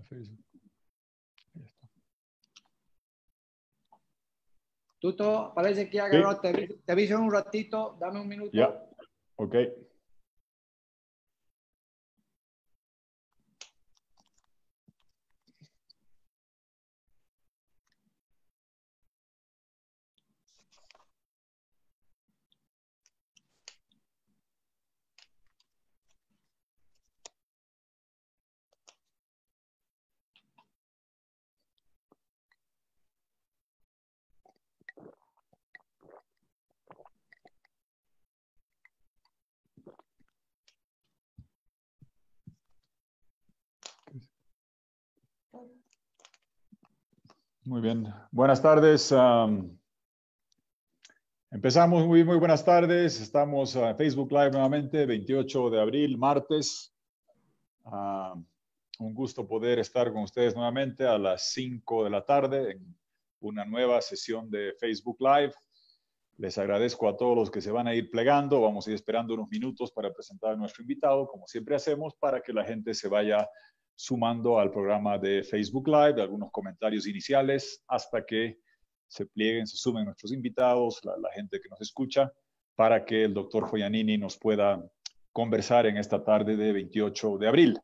Facebook. Ahí está. Tuto, parece que ya agarró, te aviso en un ratito, dame un minuto. Ya, ok. Muy bien. Buenas tardes. Empezamos. Muy buenas tardes. Estamos en Facebook Live nuevamente, 28 de abril, martes. Un gusto poder estar con ustedes nuevamente a las 5 de la tarde en una nueva sesión de Facebook Live. Les agradezco a todos los que se van a ir plegando. Vamos a ir esperando unos minutos para presentar a nuestro invitado, como siempre hacemos, para que la gente se vaya sumando al programa de Facebook Live, algunos comentarios iniciales, hasta que se plieguen, se sumen nuestros invitados, la gente que nos escucha, para que el doctor Foianini nos pueda conversar en esta tarde de 28 de abril.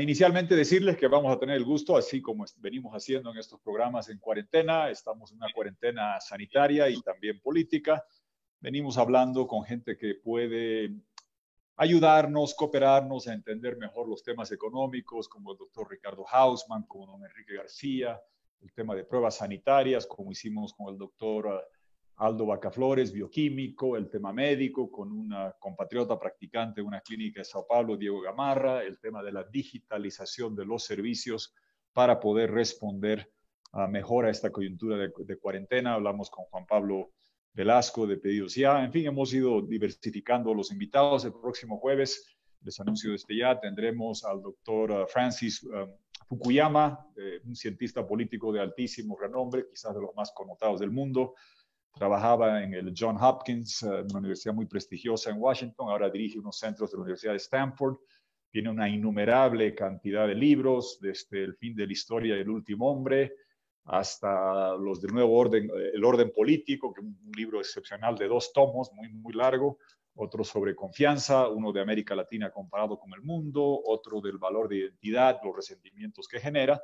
Inicialmente decirles que vamos a tener el gusto, así como venimos haciendo en estos programas en cuarentena, estamos en una cuarentena sanitaria y también política, venimos hablando con gente que puede ayudarnos, cooperarnos a entender mejor los temas económicos, como el doctor Ricardo Hausman, como don Enrique García, el tema de pruebas sanitarias, como hicimos con el doctor Aldo Bacaflores, bioquímico, el tema médico, con una compatriota practicante de una clínica de Sao Paulo, Diego Gamarra, el tema de la digitalización de los servicios para poder responder mejor a esta coyuntura de cuarentena. Hablamos con Juan Pablo Velasco de Pedidos Ya. En fin, hemos ido diversificando los invitados. El próximo jueves, les anuncio desde ya, tendremos al doctor Francis Fukuyama, un cientista político de altísimo renombre, quizás de los más connotados del mundo. Trabajaba en el Johns Hopkins, una universidad muy prestigiosa en Washington. Ahora dirige unos centros de la Universidad de Stanford. Tiene una innumerable cantidad de libros, desde El fin de la historia y El último hombre, hasta los del nuevo orden, El orden político, que es un libro excepcional de 2 tomos, muy largo. Otro sobre confianza, uno de América Latina comparado con el mundo, otro del valor de identidad, los resentimientos que genera.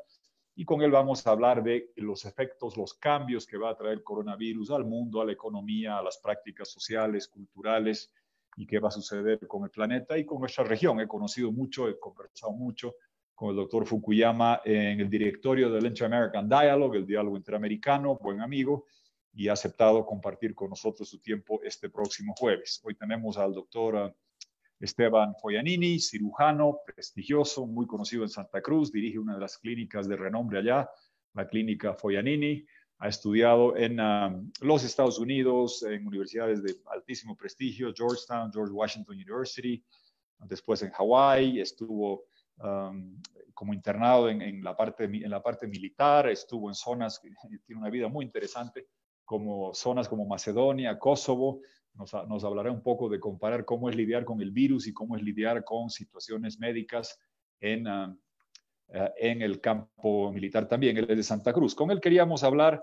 Y con él vamos a hablar de los efectos, los cambios que va a traer el coronavirus al mundo, a la economía, a las prácticas sociales, culturales, y qué va a suceder con el planeta y con nuestra región. He conocido mucho, he conversado mucho con el doctor Fukuyama en el directorio del Inter-American Dialogue, el diálogo interamericano, buen amigo, y ha aceptado compartir con nosotros su tiempo este próximo jueves. Hoy tenemos al doctor Esteban Foianini, cirujano prestigioso, muy conocido en Santa Cruz, dirige una de las clínicas de renombre allá, la clínica Foianini. Ha estudiado en los Estados Unidos, en universidades de altísimo prestigio, Georgetown, George Washington University, después en Hawái, estuvo como internado en la parte militar, estuvo en zonas, tiene una vida muy interesante, como zonas como Macedonia, Kosovo. Nos hablará un poco de comparar cómo es lidiar con el virus y cómo es lidiar con situaciones médicas en el campo militar también. Él es de Santa Cruz. Con él queríamos hablar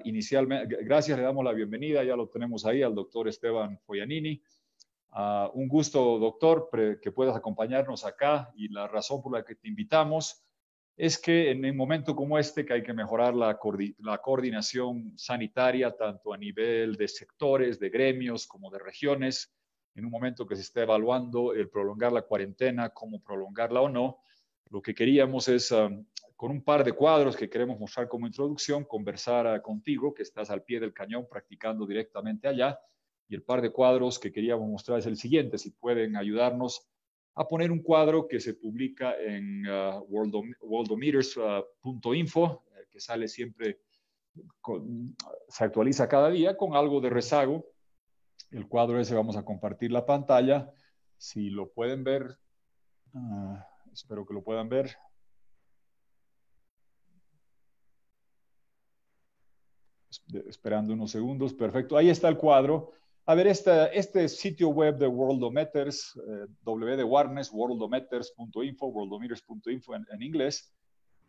inicialmente. Gracias, le damos la bienvenida, ya lo tenemos ahí, al doctor Esteban Foianini. Un gusto, doctor, que puedas acompañarnos acá, y la razón por la que te invitamos es que en un momento como este, que hay que mejorar la coordinación sanitaria, tanto a nivel de sectores, de gremios, como de regiones, en un momento que se está evaluando el prolongar la cuarentena, cómo prolongarla o no, lo que queríamos es, con un par de cuadros que queremos mostrar como introducción, conversar contigo, que estás al pie del cañón practicando directamente allá, y el par de cuadros que queríamos mostrar es el siguiente, si pueden ayudarnos a poner un cuadro que se publica en worldometers.info, que sale siempre, se actualiza cada día con algo de rezago. El cuadro ese vamos a compartir la pantalla. Si lo pueden ver, espero que lo puedan ver. Esperando unos segundos. Perfecto. Ahí está el cuadro. A ver, este sitio web de Worldometers, W de Warnes, worldometers.info, worldometers.info en inglés,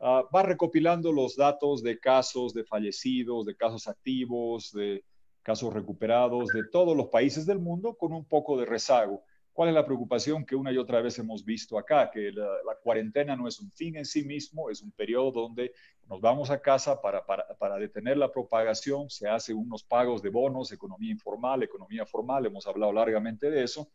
va recopilando los datos de casos de fallecidos, de casos activos, de casos recuperados de todos los países del mundo con un poco de rezago. ¿Cuál es la preocupación que una y otra vez hemos visto acá? Que la cuarentena no es un fin en sí mismo, es un periodo donde nos vamos a casa para detener la propagación, se hacen unos pagos de bonos, economía informal, economía formal, hemos hablado largamente de eso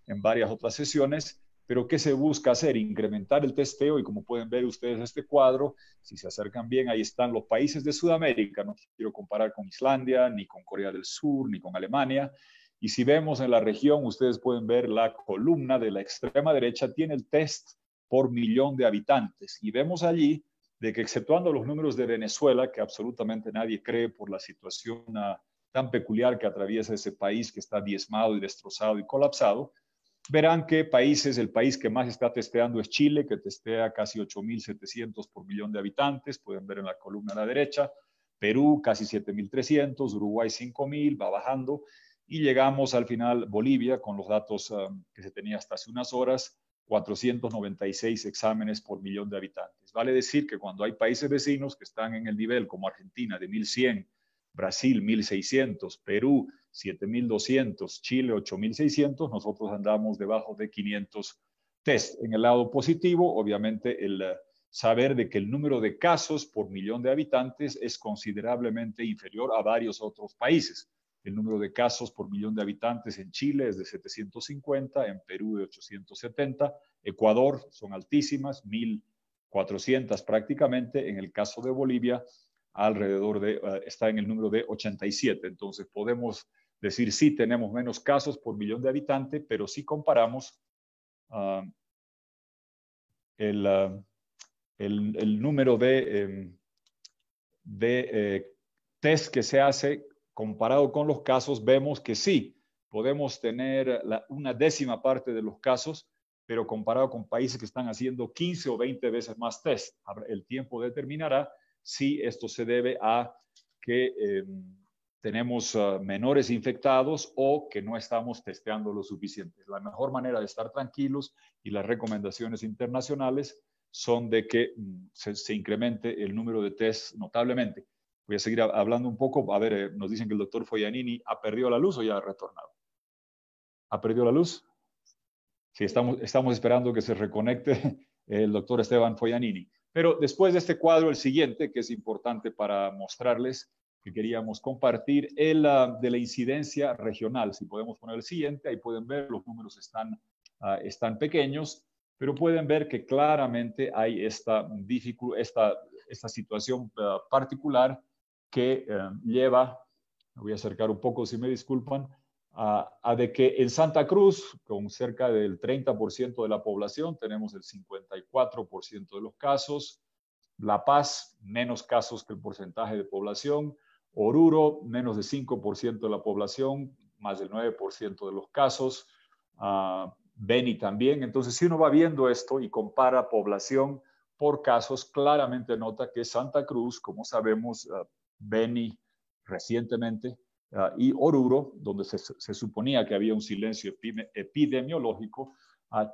en varias otras sesiones, pero ¿qué se busca hacer? Incrementar el testeo y como pueden ver ustedes este cuadro, si se acercan bien, ahí están los países de Sudamérica, no quiero comparar con Islandia, ni con Corea del Sur, ni con Alemania, y si vemos en la región, ustedes pueden ver la columna de la extrema derecha, tiene el test por millón de habitantes. Y vemos allí de que exceptuando los números de Venezuela, que absolutamente nadie cree por la situación tan peculiar que atraviesa ese país que está diezmado y destrozado y colapsado, verán que el país que más está testeando es Chile, que testea casi 8.700 por millón de habitantes, pueden ver en la columna a la derecha. Perú, casi 7.300, Uruguay 5.000, va bajando. Y llegamos al final Bolivia con los datos que se tenía hasta hace unas horas, 496 exámenes por millón de habitantes. Vale decir que cuando hay países vecinos que están en el nivel como Argentina de 1.100, Brasil 1.600, Perú 7.200, Chile 8.600, nosotros andamos debajo de 500 test. En el lado positivo, obviamente el saber de que el número de casos por millón de habitantes es considerablemente inferior a varios otros países. El número de casos por millón de habitantes en Chile es de 750, en Perú de 870, Ecuador son altísimas, 1.400 prácticamente, en el caso de Bolivia alrededor está en el número de 87. Entonces podemos decir sí tenemos menos casos por millón de habitantes, pero si comparamos el número de test que se hace comparado con los casos, vemos que sí, podemos tener una décima parte de los casos, pero comparado con países que están haciendo 15 o 20 veces más test, el tiempo determinará si esto se debe a que tenemos menores infectados o que no estamos testeando lo suficiente. La mejor manera de estar tranquilos y las recomendaciones internacionales son de que se incremente el número de test notablemente. Voy a seguir hablando un poco. A ver, nos dicen que el doctor Foianini ha perdido la luz o ya ha retornado. ¿Ha perdido la luz? Sí, estamos esperando que se reconecte el doctor Esteban Foianini. Pero después de este cuadro, el siguiente, que es importante para mostrarles, que queríamos compartir, el de la incidencia regional. Si podemos poner el siguiente, ahí pueden ver, los números están pequeños, pero pueden ver que claramente hay esta situación particular que lleva, me voy a acercar un poco si me disculpan, a de que en Santa Cruz, con cerca del 30% de la población, tenemos el 54% de los casos. La Paz, menos casos que el porcentaje de población. Oruro, menos de 5% de la población, más del 9% de los casos. Beni también. Entonces, si uno va viendo esto y compara población por casos, claramente nota que Santa Cruz, como sabemos, Beni recientemente, y Oruro, donde se suponía que había un silencio epidemiológico,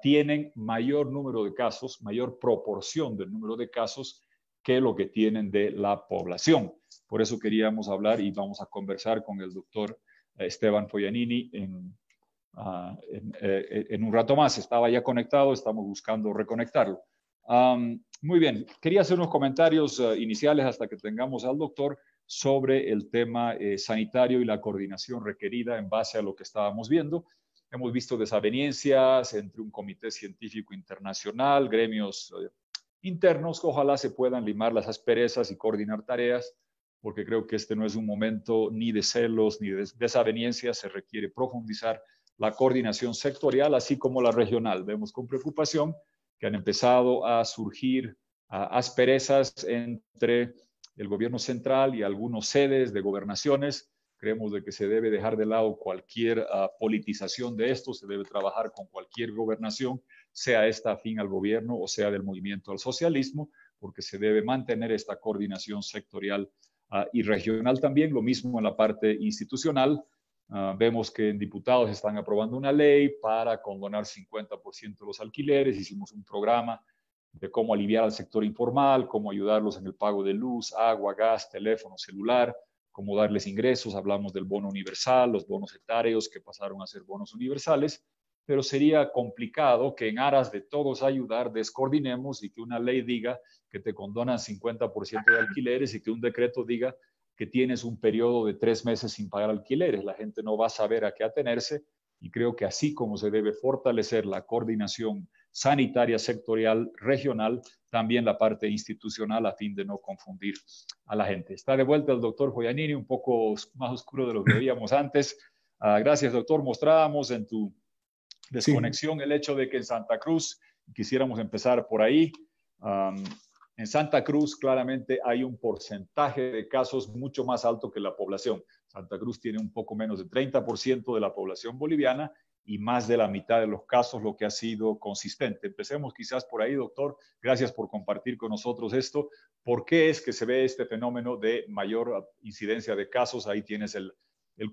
tienen mayor número de casos, mayor proporción del número de casos que lo que tienen de la población. Por eso queríamos hablar y vamos a conversar con el doctor Esteban Foianini en un rato más. Estaba ya conectado, estamos buscando reconectarlo. Muy bien, quería hacer unos comentarios iniciales hasta que tengamos al doctor sobre el tema sanitario y la coordinación requerida en base a lo que estábamos viendo. Hemos visto desavenencias entre un comité científico internacional, gremios internos, ojalá se puedan limar las asperezas y coordinar tareas, porque creo que este no es un momento ni de celos ni de desavenencias, se requiere profundizar la coordinación sectorial, así como la regional. Vemos con preocupación que han empezado a surgir asperezas entre el gobierno central y algunos sedes de gobernaciones. Creemos de que se debe dejar de lado cualquier politización de esto, se debe trabajar con cualquier gobernación, sea esta afín al gobierno o sea del movimiento al socialismo, porque se debe mantener esta coordinación sectorial y regional también, lo mismo en la parte institucional. Vemos que en diputados están aprobando una ley para condonar 50% de los alquileres. Hicimos un programa de cómo aliviar al sector informal, cómo ayudarlos en el pago de luz, agua, gas, teléfono, celular, cómo darles ingresos. Hablamos del bono universal, los bonos etarios que pasaron a ser bonos universales, pero sería complicado que en aras de todos ayudar descoordinemos y que una ley diga que te condonan 50% de alquileres y que un decreto diga que tienes un periodo de 3 meses sin pagar alquileres. La gente no va a saber a qué atenerse y creo que así como se debe fortalecer la coordinación sanitaria sectorial regional, también la parte institucional a fin de no confundir a la gente. Está de vuelta el doctor Joyanini, un poco más oscuro de lo que veíamos antes. Gracias, doctor. Mostrábamos en tu desconexión el hecho de que en Santa Cruz, quisiéramos empezar por ahí, en Santa Cruz claramente hay un porcentaje de casos mucho más alto que la población. Santa Cruz tiene un poco menos de 30% de la población boliviana y más de la mitad de los casos, lo que ha sido consistente. Empecemos quizás por ahí, doctor. Gracias por compartir con nosotros esto. ¿Por qué es que se ve este fenómeno de mayor incidencia de casos? Ahí tienes el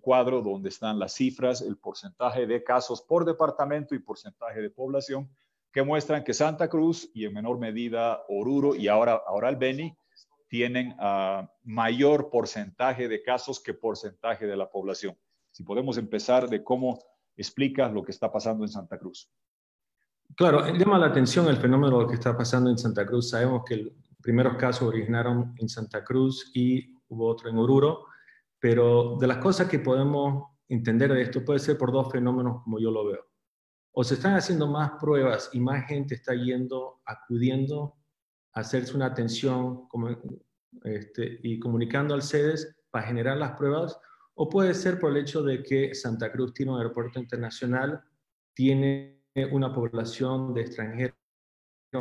cuadro donde están las cifras, el porcentaje de casos por departamento y porcentaje de población, que muestran que Santa Cruz y en menor medida Oruro y ahora el Beni tienen mayor porcentaje de casos que porcentaje de la población. Si podemos empezar de cómo explicas lo que está pasando en Santa Cruz. Claro, llama la atención el fenómeno de lo que está pasando en Santa Cruz. Sabemos que los primeros casos originaron en Santa Cruz y hubo otro en Oruro, pero de las cosas que podemos entender de esto puede ser por dos fenómenos como yo lo veo. O se están haciendo más pruebas y más gente está acudiendo a hacerse una atención y comunicando al CEDES para generar las pruebas, o puede ser por el hecho de que Santa Cruz tiene un aeropuerto internacional, tiene una población de extranjeros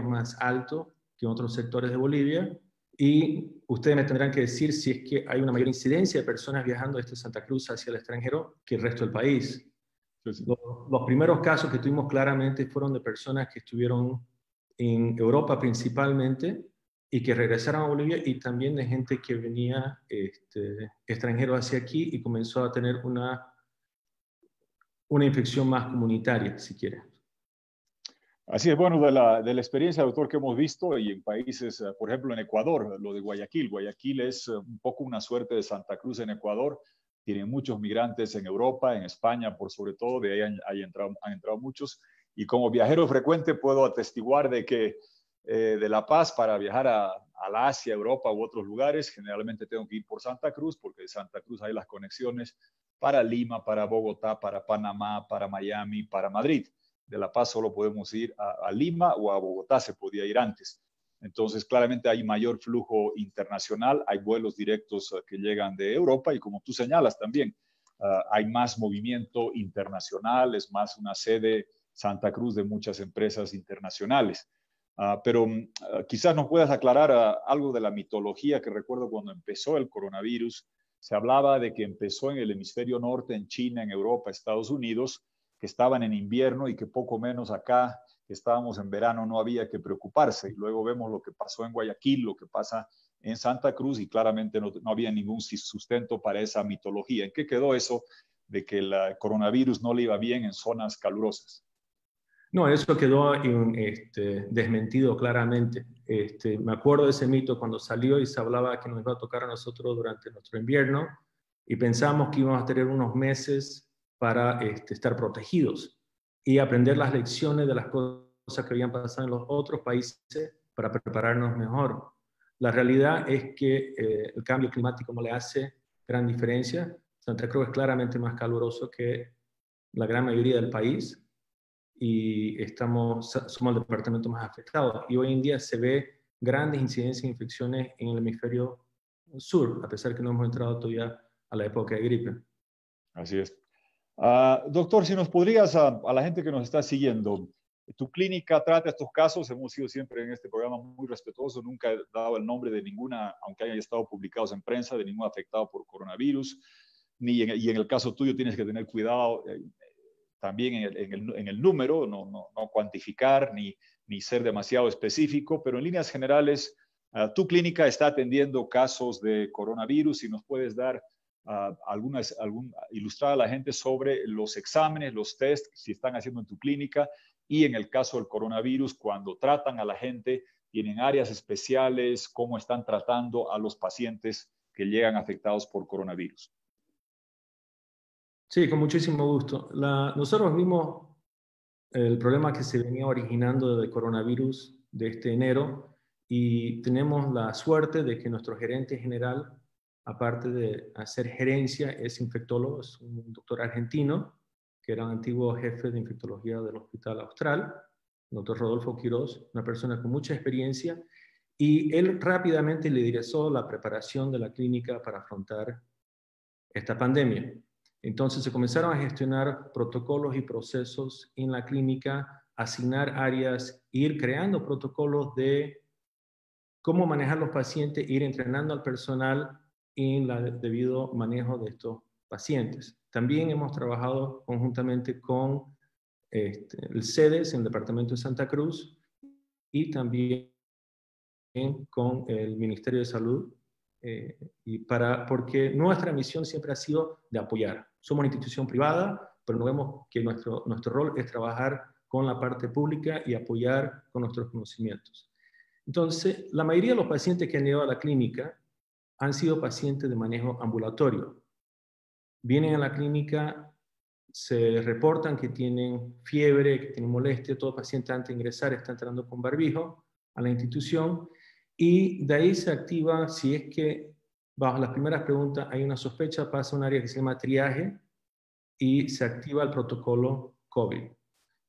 más alto que en otros sectores de Bolivia, y ustedes me tendrán que decir si es que hay una mayor incidencia de personas viajando desde Santa Cruz hacia el extranjero que el resto del país. Los primeros casos que tuvimos claramente fueron de personas que estuvieron en Europa principalmente y que regresaron a Bolivia, y también de gente que venía extranjero hacia aquí y comenzó a tener una infección más comunitaria, si quiere. Así es, bueno, de la experiencia, doctor, que hemos visto y en países, por ejemplo, en Ecuador, lo de Guayaquil. Guayaquil es un poco una suerte de Santa Cruz en Ecuador. Tienen muchos migrantes en Europa, en España, por sobre todo, de ahí han entrado muchos. Y como viajero frecuente puedo atestiguar de que de La Paz para viajar a la Asia, Europa u otros lugares, generalmente tengo que ir por Santa Cruz, porque de Santa Cruz hay las conexiones para Lima, para Bogotá, para Panamá, para Miami, para Madrid. De La Paz solo podemos ir a Lima o a Bogotá, se podía ir antes. Entonces, claramente hay mayor flujo internacional, hay vuelos directos que llegan de Europa y como tú señalas también, hay más movimiento internacional, es más una sede Santa Cruz de muchas empresas internacionales. Pero quizás nos puedas aclarar algo de la mitología que recuerdo cuando empezó el coronavirus. Se hablaba de que empezó en el hemisferio norte, en China, en Europa, Estados Unidos, que estaban en invierno y que poco menos acá, que estábamos en verano, no había que preocuparse. Y luego vemos lo que pasó en Guayaquil, lo que pasa en Santa Cruz, y claramente no había ningún sustento para esa mitología. ¿En qué quedó eso de que el coronavirus no le iba bien en zonas calurosas? No, eso quedó desmentido claramente. Me acuerdo de ese mito cuando salió y se hablaba que nos iba a tocar a nosotros durante nuestro invierno, y pensamos que íbamos a tener unos meses para estar protegidos y aprender las lecciones de las cosas que habían pasado en los otros países para prepararnos mejor. La realidad es que el cambio climático no le hace gran diferencia. Santa Cruz es claramente más caluroso que la gran mayoría del país y somos el departamento más afectado. Y hoy en día se ve grandes incidencias de infecciones en el hemisferio sur, a pesar que no hemos entrado todavía a la época de gripe. Así es. Doctor, si nos podrías, a la gente que nos está siguiendo, tu clínica trata estos casos. Hemos sido siempre en este programa muy respetuosos, nunca he dado el nombre de ninguna, aunque hayan estado publicados en prensa, de ningún afectado por coronavirus, y en el caso tuyo tienes que tener cuidado también en el número, no cuantificar ni ser demasiado específico, pero en líneas generales, tu clínica está atendiendo casos de coronavirus. Si nos puedes dar ilustrar a la gente sobre los exámenes, los test, si están haciendo en tu clínica, y en el caso del coronavirus, cuando tratan a la gente, tienen áreas especiales, cómo están tratando a los pacientes que llegan afectados por coronavirus. Sí, con muchísimo gusto. Nosotros vimos el problema que se venía originando del coronavirus de este enero y tenemos la suerte de que nuestro gerente general, aparte de hacer gerencia, es infectólogo, es un doctor argentino, que era un antiguo jefe de infectología del Hospital Austral, el doctor Rodolfo Quiroz, una persona con mucha experiencia, y él rápidamente liderizó la preparación de la clínica para afrontar esta pandemia. Entonces se comenzaron a gestionar protocolos y procesos en la clínica, asignar áreas, ir creando protocolos de cómo manejar los pacientes, ir entrenando al personal en el debido manejo de estos pacientes. También hemos trabajado conjuntamente con el CEDES en el Departamento de Santa Cruz y también con el Ministerio de Salud, porque nuestra misión siempre ha sido de apoyar. Somos una institución privada, pero no vemos que nuestro rol es trabajar con la parte pública y apoyar con nuestros conocimientos. Entonces, la mayoría de los pacientes que han llegado a la clínica han sido pacientes de manejo ambulatorio. Vienen a la clínica, se reportan que tienen fiebre, que tienen molestia, todo paciente antes de ingresar está entrando con barbijo a la institución y de ahí se activa, si es que bajo las primeras preguntas hay una sospecha, pasa a un área que se llama triaje y se activa el protocolo COVID.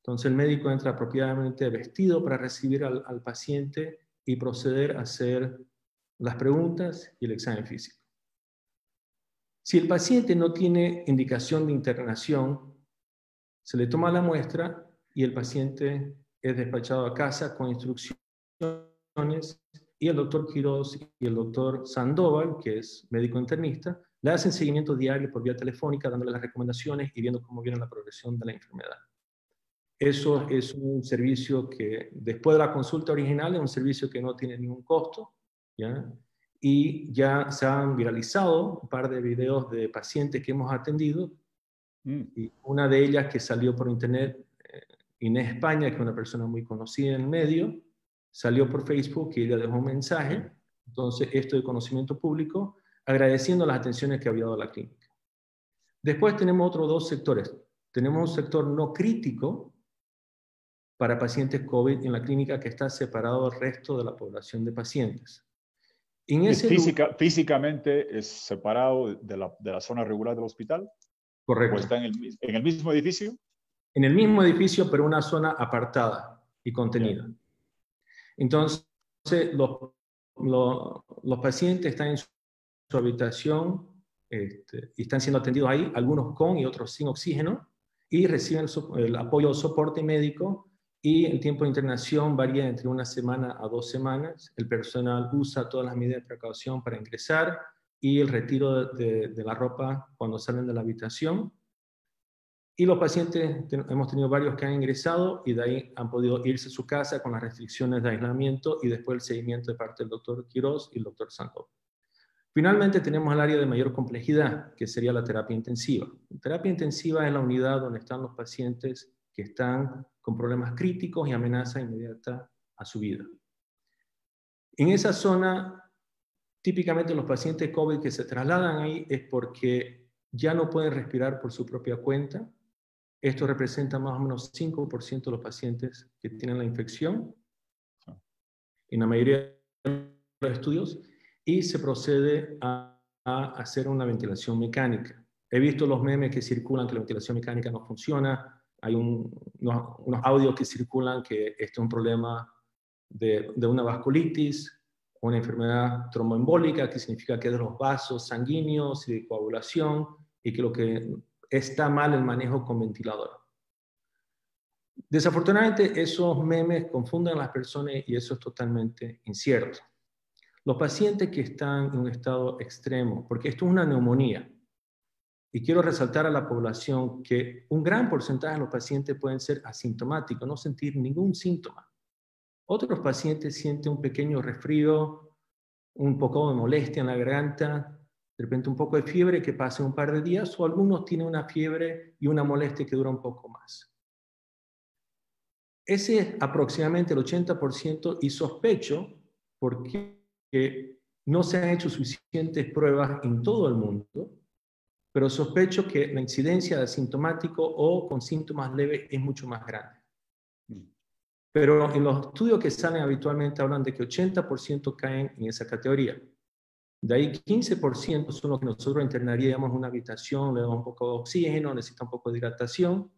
Entonces el médico entra apropiadamente vestido para recibir al paciente y proceder a hacer las preguntas y el examen físico. Si el paciente no tiene indicación de internación, se le toma la muestra y el paciente es despachado a casa con instrucciones y el doctor Quiroz y el doctor Sandoval, que es médico internista, le hacen seguimiento diario por vía telefónica, dándole las recomendaciones y viendo cómo viene la progresión de la enfermedad. Eso es un servicio que, después de la consulta original, es un servicio que no tiene ningún costo, ¿ya? Y ya se han viralizado un par de videos de pacientes que hemos atendido, y una de ellas que salió por internet, Inés España, que es una persona muy conocida en el medio, salió por Facebook y ella dejó un mensaje, entonces esto de conocimiento público, agradeciendo las atenciones que había dado la clínica. Después tenemos otros dos sectores. Tenemos un sector no crítico para pacientes COVID en la clínica que está separado del resto de la población de pacientes. En ese ¿Físicamente es separado de la zona regular del hospital? Correcto. ¿O está en el mismo edificio? En el mismo edificio, pero una zona apartada y contenida. Bien. Entonces, los pacientes están en su habitación y están siendo atendidos ahí, algunos con y otros sin oxígeno, y reciben el apoyo o soporte médico, y el tiempo de internación varía entre 1 semana a 2 semanas. El personal usa todas las medidas de precaución para ingresar y el retiro de la ropa cuando salen de la habitación. Y los pacientes, hemos tenido varios que han ingresado y de ahí han podido irse a su casa con las restricciones de aislamiento y después el seguimiento de parte del doctor Quiroz y el doctor Sandoval. Finalmente tenemos el área de mayor complejidad, que sería la terapia intensiva. La terapia intensiva es la unidad donde están los pacientes que están con problemas críticos y amenaza inmediata a su vida. En esa zona, típicamente los pacientes COVID que se trasladan ahí es porque ya no pueden respirar por su propia cuenta. Esto representa más o menos 5% de los pacientes que tienen la infección, en la mayoría de los estudios, y se procede a hacer una ventilación mecánica. He visto los memes que circulan que la ventilación mecánica no funciona, hay unos audios que circulan que este es un problema de una vasculitis, una enfermedad tromboembólica, que significa que es de los vasos sanguíneos y de coagulación, y que lo que está mal el manejo con ventilador. Desafortunadamente, esos memes confunden a las personas y eso es totalmente incierto. Los pacientes que están en un estado extremo, porque esto es una neumonía, y quiero resaltar a la población que un gran porcentaje de los pacientes pueden ser asintomáticos, no sentir ningún síntoma. Otros pacientes sienten un pequeño resfrío, un poco de molestia en la garganta, de repente un poco de fiebre que pase un par de días, o algunos tienen una fiebre y una molestia que dura un poco más. Ese es aproximadamente el 80% y sospecho, porque no se han hecho suficientes pruebas en todo el mundo, pero sospecho que la incidencia de asintomático o con síntomas leves es mucho más grande. Pero en los estudios que salen habitualmente hablan de que 80% caen en esa categoría. De ahí 15% son los que nosotros internaríamos en una habitación, le damos un poco de oxígeno, necesita un poco de hidratación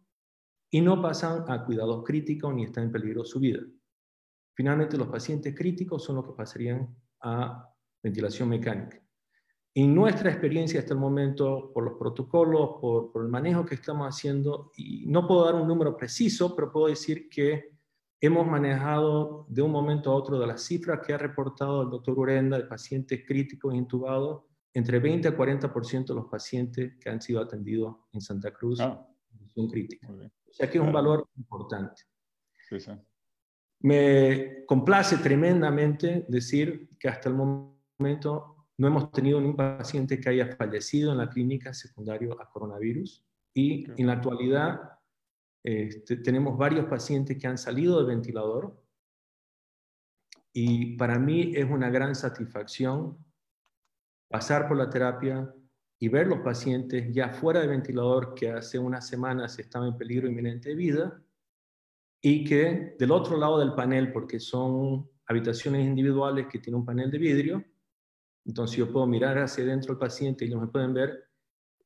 y no pasan a cuidados críticos ni están en peligro su vida. Finalmente, los pacientes críticos son los que pasarían a ventilación mecánica. En nuestra experiencia hasta el momento, por los protocolos, por el manejo que estamos haciendo, y no puedo dar un número preciso, pero puedo decir que hemos manejado de un momento a otro de las cifras que ha reportado el doctor Urenda de pacientes críticos intubados, entre 20 a 40% de los pacientes que han sido atendidos en Santa Cruz son críticos. O sea que es un valor importante. Sí, sí. Me complace tremendamente decir que hasta el momento no hemos tenido ningún paciente que haya fallecido en la clínica secundario a coronavirus y en la actualidad tenemos varios pacientes que han salido del ventilador y para mí es una gran satisfacción pasar por la terapia y ver los pacientes ya fuera del ventilador que hace unas semanas estaban en peligro inminente de vida y que del otro lado del panel, porque son habitaciones individuales que tienen un panel de vidrio, entonces yo puedo mirar hacia adentro del paciente y ellos me pueden ver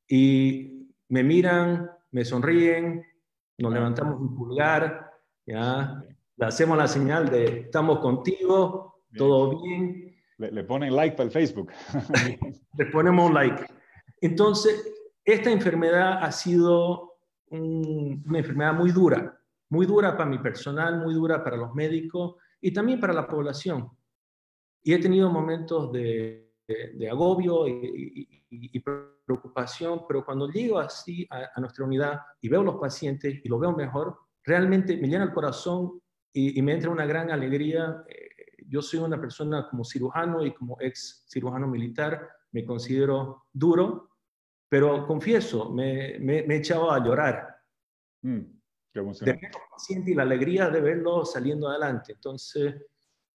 y me miran, me sonríen, nos levantamos un pulgar, ¿ya? Le hacemos la señal de estamos contigo, todo bien. Le ponen like para el Facebook. Le ponemos un like. Entonces, esta enfermedad ha sido una enfermedad muy dura para mi personal, muy dura para los médicos y también para la población. Y he tenido momentos de agobio y preocupación, pero cuando llego así a nuestra unidad y veo los pacientes y los veo mejor, realmente me llena el corazón y me entra una gran alegría. Yo soy una persona como cirujano y como ex cirujano militar, me considero duro, pero confieso, me he echado a llorar. Qué De emocionante. ver los pacientes y la alegría de verlos saliendo adelante. Entonces,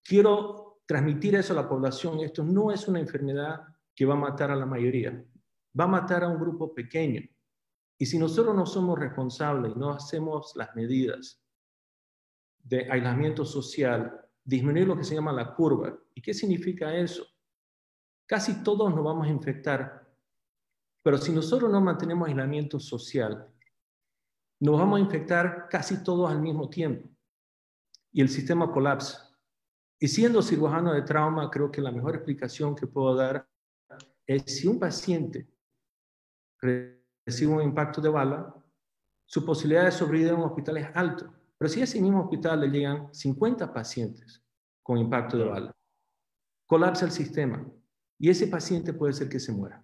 quiero transmitir eso a la población. Esto no es una enfermedad que va a matar a la mayoría, va a matar a un grupo pequeño. Y si nosotros no somos responsables y no hacemos las medidas de aislamiento social, disminuir lo que se llama la curva. ¿Y qué significa eso? Casi todos nos vamos a infectar, pero si nosotros no mantenemos aislamiento social, nos vamos a infectar casi todos al mismo tiempo y el sistema colapsa. Y siendo cirujano de trauma, creo que la mejor explicación que puedo dar es si un paciente recibe un impacto de bala, su posibilidad de sobrevivir en un hospital es alto. Pero si a ese mismo hospital le llegan 50 pacientes con impacto de bala, colapsa el sistema y ese paciente puede ser que se muera.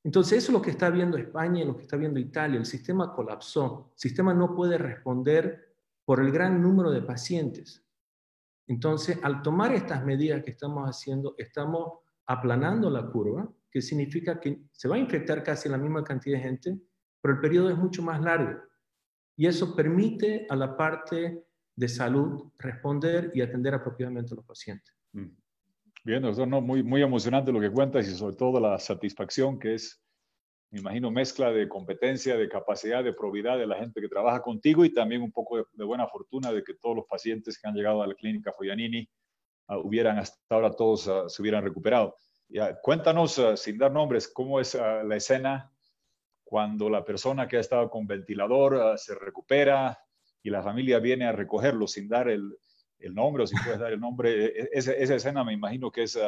Entonces eso es lo que está viendo España y lo que está viendo Italia. El sistema colapsó. El sistema no puede responder por el gran número de pacientes. Entonces, al tomar estas medidas que estamos haciendo, estamos aplanando la curva, que significa que se va a infectar casi la misma cantidad de gente, pero el periodo es mucho más largo. Y eso permite a la parte de salud responder y atender apropiadamente a los pacientes. Bien, doctor, no, muy emocionante lo que cuentas y sobre todo la satisfacción que es, me imagino, mezcla de competencia, de capacidad, de probidad de la gente que trabaja contigo y también un poco de buena fortuna de que todos los pacientes que han llegado a la clínica Foglianini hubieran hasta ahora todos se hubieran recuperado. Cuéntanos, sin dar nombres, cómo es la escena cuando la persona que ha estado con ventilador se recupera y la familia viene a recogerlo sin dar el nombre, o si puedes dar el nombre. Esa escena me imagino que es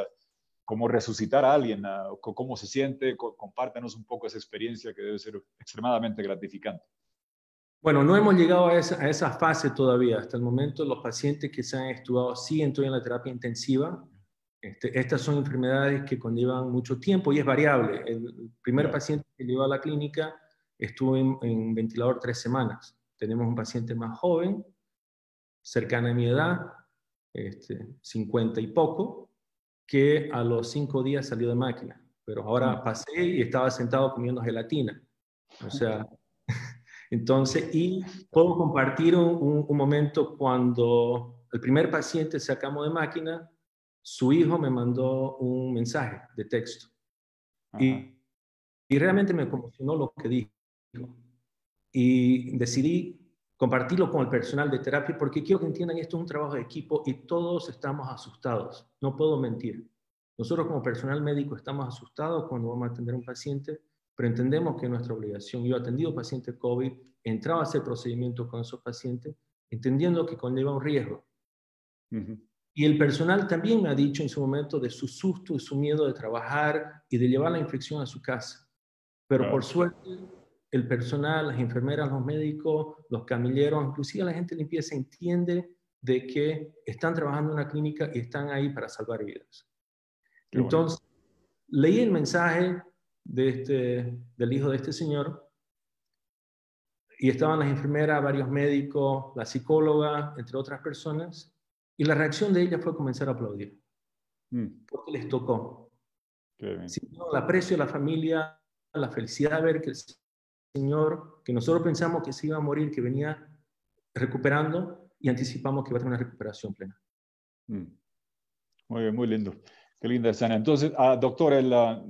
como resucitar a alguien, cómo se siente. Compártenos un poco esa experiencia que debe ser extremadamente gratificante. Bueno, no hemos llegado a esa fase todavía. Hasta el momento los pacientes que se han estudiado siguen todavía en la terapia intensiva. Estas son enfermedades que conllevan mucho tiempo y es variable. El primer paciente que llegó a la clínica estuvo en ventilador 3 semanas. Tenemos un paciente más joven, cercana a mi edad, 50 y poco, que a los 5 días salió de máquina. pero ahora pasé y estaba sentado comiendo gelatina. O sea, entonces, y puedo compartir un momento cuando el primer paciente sacamos de máquina, su hijo me mandó un mensaje de texto. Y realmente me conmocionó lo que dijo. Y decidí compartirlo con el personal de terapia porque quiero que entiendan esto es un trabajo de equipo y todos estamos asustados. No puedo mentir. Nosotros como personal médico estamos asustados cuando vamos a atender a un paciente, pero entendemos que es nuestra obligación. Yo he atendido pacientes COVID, he entrado a hacer procedimientos con esos pacientes, entendiendo que conlleva un riesgo. Y el personal también me ha dicho en su momento de su susto y su miedo de trabajar y de llevar la infección a su casa. Pero por suerte, el personal, las enfermeras, los médicos, los camilleros, inclusive la gente de limpieza entiende de que están trabajando en una clínica y están ahí para salvar vidas. Entonces, leí el mensaje del hijo de este señor y estaban las enfermeras, varios médicos, la psicóloga, entre otras personas, y la reacción de ella fue comenzar a aplaudir, porque les tocó. Sino el aprecio de la familia, la felicidad de ver que el Señor, que nosotros pensamos que se iba a morir, que venía recuperando, y anticipamos que va a tener una recuperación plena. Muy bien, muy lindo. Qué linda escena. Entonces, doctor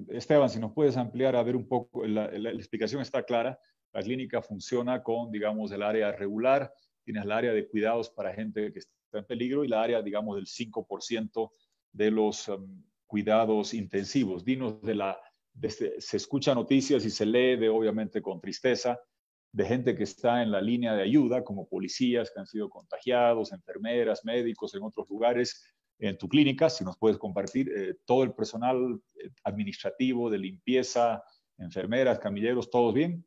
Esteban, si nos puedes ampliar a ver un poco, la explicación está clara. La clínica funciona con, digamos, el área regular, tienes el área de cuidados para gente que está en peligro y la área, digamos, del 5% de los cuidados intensivos. Dinos se escucha noticias y se lee, obviamente con tristeza, de gente que está en la línea de ayuda, como policías que han sido contagiados, enfermeras, médicos en otros lugares. En tu clínica, si nos puedes compartir, todo el personal administrativo, de limpieza, enfermeras, camilleros, ¿todos bien?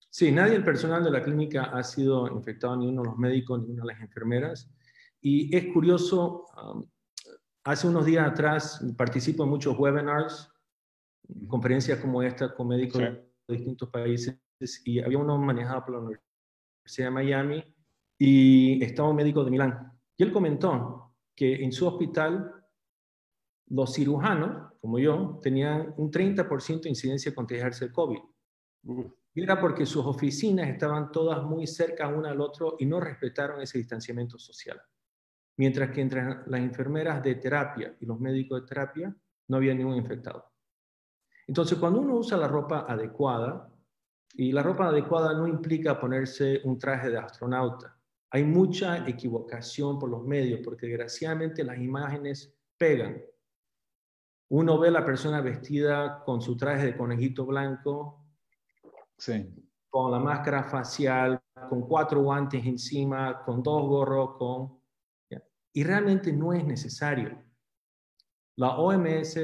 Sí, nadie del personal de la clínica ha sido infectado, ni uno de los médicos, ni una de las enfermeras. Y es curioso, hace unos días atrás participo en muchos webinars, conferencias como esta con médicos de distintos países, y había uno manejado por la Universidad de Miami y estaba un médico de Milán. Y él comentó que en su hospital los cirujanos, como yo, tenían un 30% de incidencia de contagiarse de COVID. Y era porque sus oficinas estaban todas muy cerca una al otro y no respetaron ese distanciamiento social. Mientras que entre las enfermeras de terapia y los médicos de terapia no había ningún infectado. Entonces, cuando uno usa la ropa adecuada, y la ropa adecuada no implica ponerse un traje de astronauta, hay mucha equivocación por los medios, porque desgraciadamente las imágenes pegan. Uno ve a la persona vestida con su traje de conejito blanco, con la máscara facial, con 4 guantes encima, con 2 gorros, y realmente no es necesario. La OMS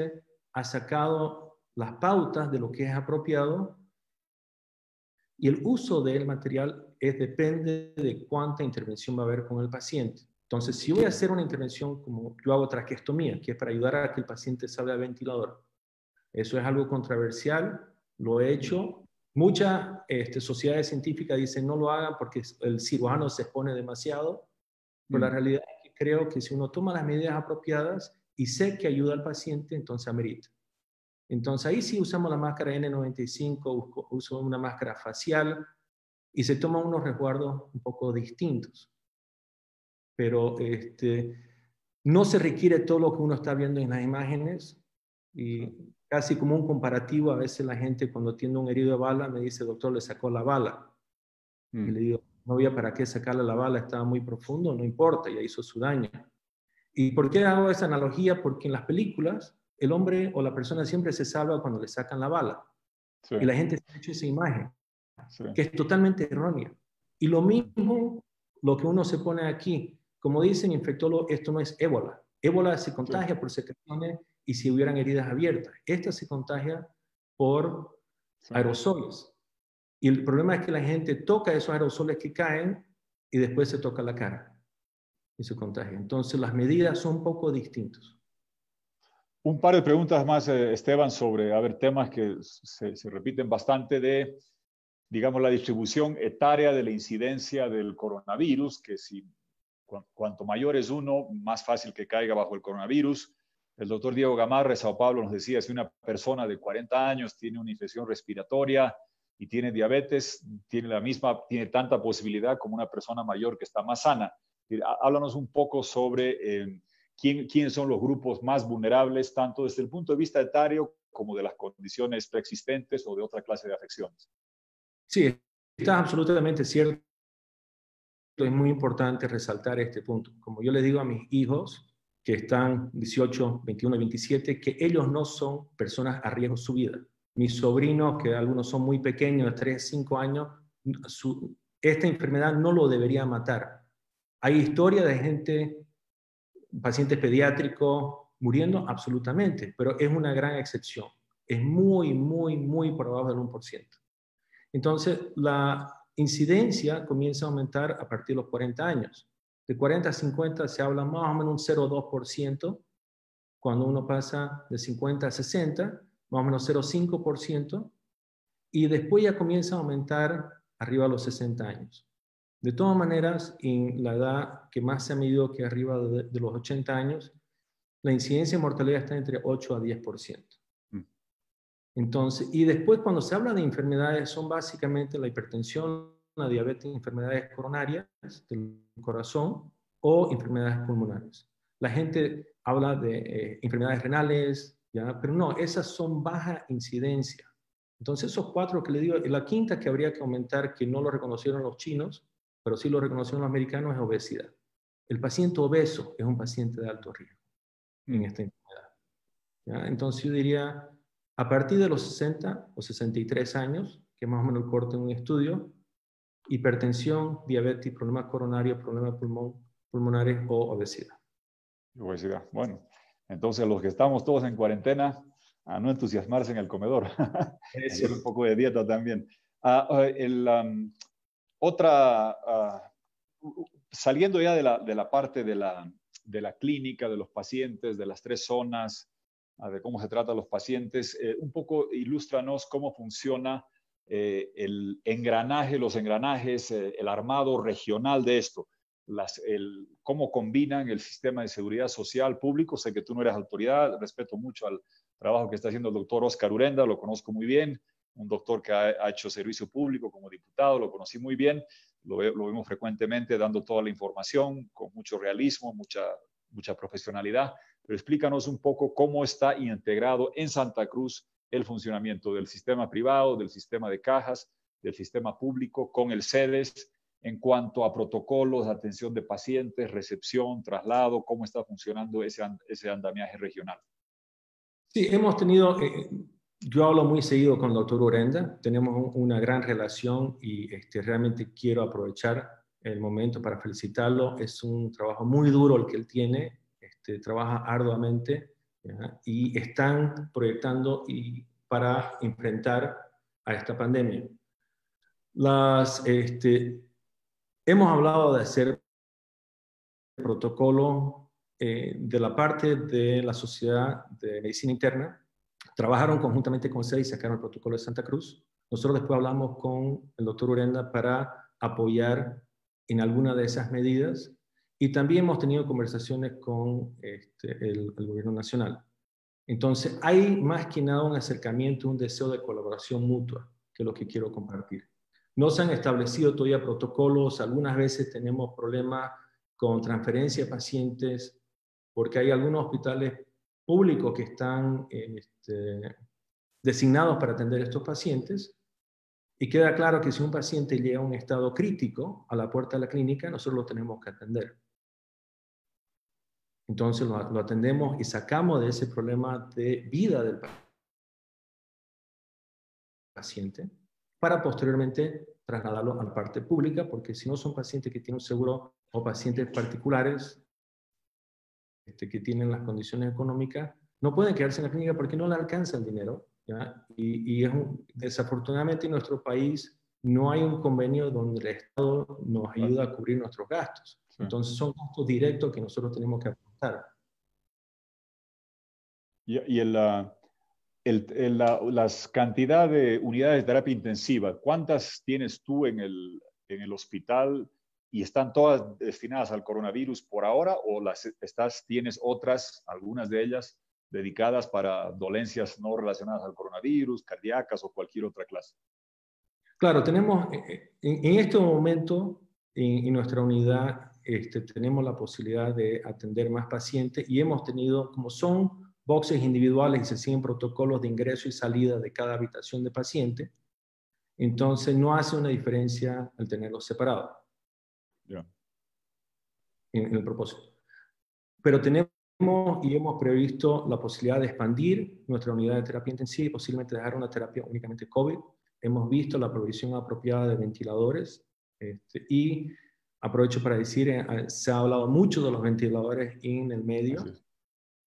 ha sacado las pautas de lo que es apropiado y el uso del material depende de cuánta intervención va a haber con el paciente. Entonces, si voy a hacer una intervención como yo hago traqueostomía, que es para ayudar a que el paciente salga del ventilador, eso es algo controversial, lo he hecho. Muchas sociedades científicas dicen no lo hagan porque el cirujano se expone demasiado, pero la realidad es que creo que si uno toma las medidas apropiadas y sé que ayuda al paciente, entonces amerita. Entonces ahí sí usamos la máscara N95, uso una máscara facial y se toman unos resguardos un poco distintos. Pero no se requiere todo lo que uno está viendo en las imágenes y casi como un comparativo, a veces la gente cuando tiene un herido de bala me dice, doctor, le sacó la bala. Y le digo, no había para qué sacarle la bala, estaba muy profundo, no importa, ya hizo su daño. ¿Y por qué hago esa analogía? Porque en las películas el hombre o la persona siempre se salva cuando le sacan la bala. Y la gente se ha hecho esa imagen, que es totalmente errónea. Y lo mismo, lo que uno se pone aquí, como dicen infectólogos, esto no es ébola. Ébola se contagia por secreciones y si hubieran heridas abiertas. Esta se contagia por aerosoles. Y el problema es que la gente toca esos aerosoles que caen y después se toca la cara y se contagia. Entonces las medidas son un poco distintas. Un par de preguntas más, Esteban, sobre temas que se repiten bastante de, digamos, la distribución etaria de la incidencia del coronavirus, que cuanto mayor es uno, más fácil que caiga bajo el coronavirus. El doctor Diego Gamarra de Sao Paulo nos decía, si una persona de 40 años tiene una infección respiratoria y tiene diabetes, tiene tanta posibilidad como una persona mayor que está más sana. Háblanos un poco sobre quiénes son los grupos más vulnerables, tanto desde el punto de vista etario como de las condiciones preexistentes o de otra clase de afecciones. Sí, estás absolutamente cierto. Es muy importante resaltar este punto. Como yo le digo a mis hijos, que están 18, 21 y 27, que ellos no son personas a riesgo su vida. Mis sobrinos, que algunos son muy pequeños, de 3, 5 años, esta enfermedad no lo debería matar. ¿Hay historia de gente, pacientes pediátricos muriendo? Absolutamente, pero es una gran excepción. Es muy, muy, muy por abajo del 1%. Entonces, la incidencia comienza a aumentar a partir de los 40 años. De 40 a 50 se habla más o menos un 0,2%. Cuando uno pasa de 50 a 60, más o menos 0,5%. Y después ya comienza a aumentar arriba a los 60 años. De todas maneras, en la edad que más se ha medido, que arriba de los 80 años, la incidencia de mortalidad está entre 8 a 10%. Entonces, y después cuando se habla de enfermedades, son básicamente la hipertensión, la diabetes, enfermedades coronarias del corazón o enfermedades pulmonares. La gente habla de enfermedades renales, ¿ya? Pero no, esas son baja incidencia. Entonces, esos 4 que le digo, la quinta que habría que aumentar, que no lo reconocieron los chinos, pero sí lo reconocieron los americanos, es obesidad. El paciente obeso es un paciente de alto riesgo en esta enfermedad, ¿ya? Entonces, yo diría, a partir de los 60 o 63 años, que es más o menos el corte en un estudio, hipertensión, diabetes, problemas coronarios, problemas pulmonares o obesidad. Obesidad. Bueno, entonces los que estamos todos en cuarentena, a no entusiasmarse en el comedor. Hacer un poco de dieta también. Saliendo ya de la parte de la clínica, de los pacientes, de las 3 zonas, de cómo se trata a los pacientes, un poco ilústranos cómo funciona el engranaje, los engranajes, el armado regional de esto. Cómo combinan el sistema de seguridad social público. Sé que tú no eres autoridad, respeto mucho al trabajo que está haciendo el doctor Oscar Urenda, lo conozco muy bien, un doctor que ha hecho servicio público como diputado, lo conocí muy bien, lo vemos frecuentemente dando toda la información con mucho realismo, mucha profesionalidad, pero explícanos un poco cómo está integrado en Santa Cruz el funcionamiento del sistema privado, del sistema de cajas, del sistema público con el CEDES, en cuanto a protocolos, atención de pacientes, recepción, traslado, cómo está funcionando ese andamiaje regional. Sí, hemos tenido, yo hablo muy seguido con el doctor Urenda, tenemos una gran relación y realmente quiero aprovechar el momento para felicitarlo. Es un trabajo muy duro el que él tiene, trabaja arduamente, ¿ya? Y están proyectando para enfrentar a esta pandemia. Hemos hablado de hacer protocolo de la parte de la Sociedad de Medicina Interna. Trabajaron conjuntamente con CEDES y sacaron el protocolo de Santa Cruz. Nosotros después hablamos con el doctor Urenda para apoyar en alguna de esas medidas y también hemos tenido conversaciones con el gobierno nacional. Entonces, hay más que nada un acercamiento, un deseo de colaboración mutua, que es lo que quiero compartir. No se han establecido todavía protocolos, algunas veces tenemos problemas con transferencia de pacientes, porque hay algunos hospitales públicos que están designados para atender a estos pacientes, y queda claro que si un paciente llega a un estado crítico a la puerta de la clínica, nosotros lo tenemos que atender. Entonces lo atendemos y sacamos de ese problema de vida del paciente para posteriormente trasladarlo a la parte pública, porque si no son pacientes que tienen un seguro o pacientes particulares que tienen las condiciones económicas, no pueden quedarse en la clínica porque no le alcanza el dinero, ¿ya? Y desafortunadamente en nuestro país no hay un convenio donde el Estado nos ayuda a cubrir nuestros gastos. Entonces son gastos directos que nosotros tenemos que aportar. Y las cantidad de unidades de terapia intensiva, ¿cuántas tienes tú en el hospital y están todas destinadas al coronavirus por ahora o tienes otras, algunas de ellas, dedicadas para dolencias no relacionadas al coronavirus, cardíacas o cualquier otra clase. Claro, tenemos, en este momento, en nuestra unidad, tenemos la posibilidad de atender más pacientes y hemos tenido, como son boxes individuales y se siguen protocolos de ingreso y salida de cada habitación de paciente, entonces no hace una diferencia al tenerlos separados en el propósito. Pero tenemos y hemos previsto la posibilidad de expandir nuestra unidad de terapia intensiva y posiblemente dejar una terapia únicamente COVID. Hemos visto la provisión apropiada de ventiladores y aprovecho para decir, se ha hablado mucho de los ventiladores en el medio.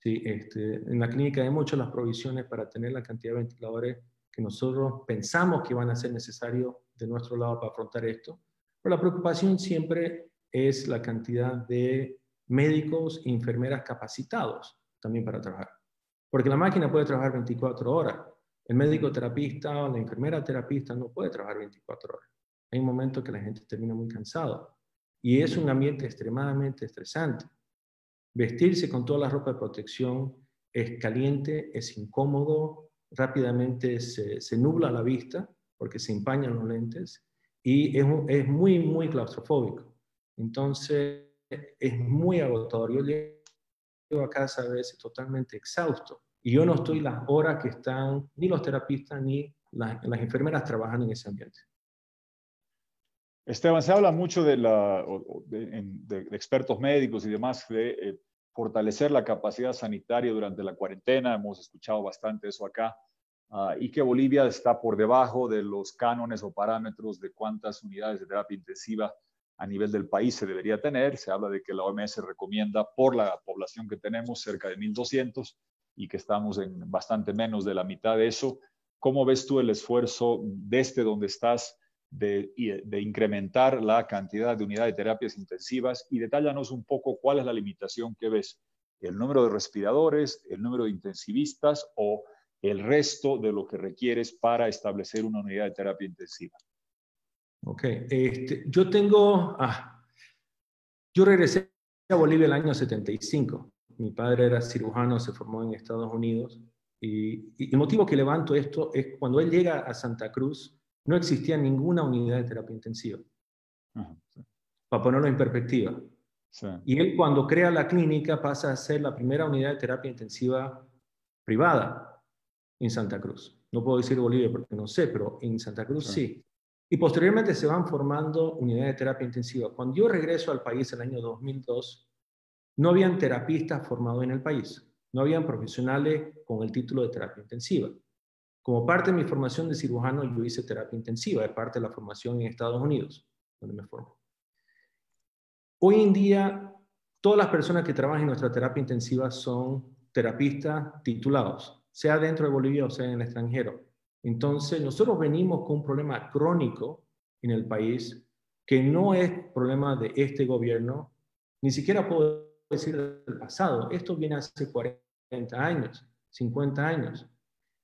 Sí, en la clínica hemos hecho las provisiones para tener la cantidad de ventiladores que nosotros pensamos que van a ser necesarios de nuestro lado para afrontar esto. Pero la preocupación siempre es la cantidad de médicos e enfermeras capacitados también para trabajar. Porque la máquina puede trabajar 24 horas. El médico terapista o la enfermera terapista no puede trabajar 24 horas. Hay un momento que la gente termina muy cansado. Y es un ambiente extremadamente estresante. Vestirse con toda la ropa de protección es caliente, es incómodo, rápidamente se nubla la vista porque se empañan los lentes y es muy, muy claustrofóbico. Entonces, es muy agotador. Yo llego a casa a veces totalmente exhausto y yo no estoy las horas que están ni los terapistas ni las enfermeras trabajando en ese ambiente. Esteban, se habla mucho de expertos médicos y demás de fortalecer la capacidad sanitaria durante la cuarentena. Hemos escuchado bastante eso acá. Y que Bolivia está por debajo de los cánones o parámetros de cuántas unidades de terapia intensiva a nivel del país se debería tener. Se habla de que la OMS recomienda por la población que tenemos cerca de 1.200 y que estamos en bastante menos de la mitad de eso. ¿Cómo ves tú el esfuerzo desde donde estás de incrementar la cantidad de unidades de terapias intensivas? Y detállanos un poco cuál es la limitación que ves. ¿El número de respiradores, el número de intensivistas o el resto de lo que requieres para establecer una unidad de terapia intensiva? Ok, yo regresé a Bolivia el año 75. Mi padre era cirujano, se formó en Estados Unidos. Y el motivo que levanto esto es cuando él llega a Santa Cruz, no existía ninguna unidad de terapia intensiva. Sí. Para ponerlo en perspectiva. Sí. Y él cuando crea la clínica pasa a ser la primera unidad de terapia intensiva privada en Santa Cruz. No puedo decir Bolivia porque no sé, pero en Santa Cruz sí. Y posteriormente se van formando unidades de terapia intensiva. Cuando yo regreso al país en el año 2002, no habían terapistas formados en el país. No habían profesionales con el título de terapia intensiva. Como parte de mi formación de cirujano, yo hice terapia intensiva, es parte de la formación en Estados Unidos, donde me formo. Hoy en día, todas las personas que trabajan en nuestra terapia intensiva son terapistas titulados, sea dentro de Bolivia o sea en el extranjero. Entonces, nosotros venimos con un problema crónico en el país que no es problema de este gobierno, ni siquiera puedo decir del pasado. Esto viene hace 40 años, 50 años.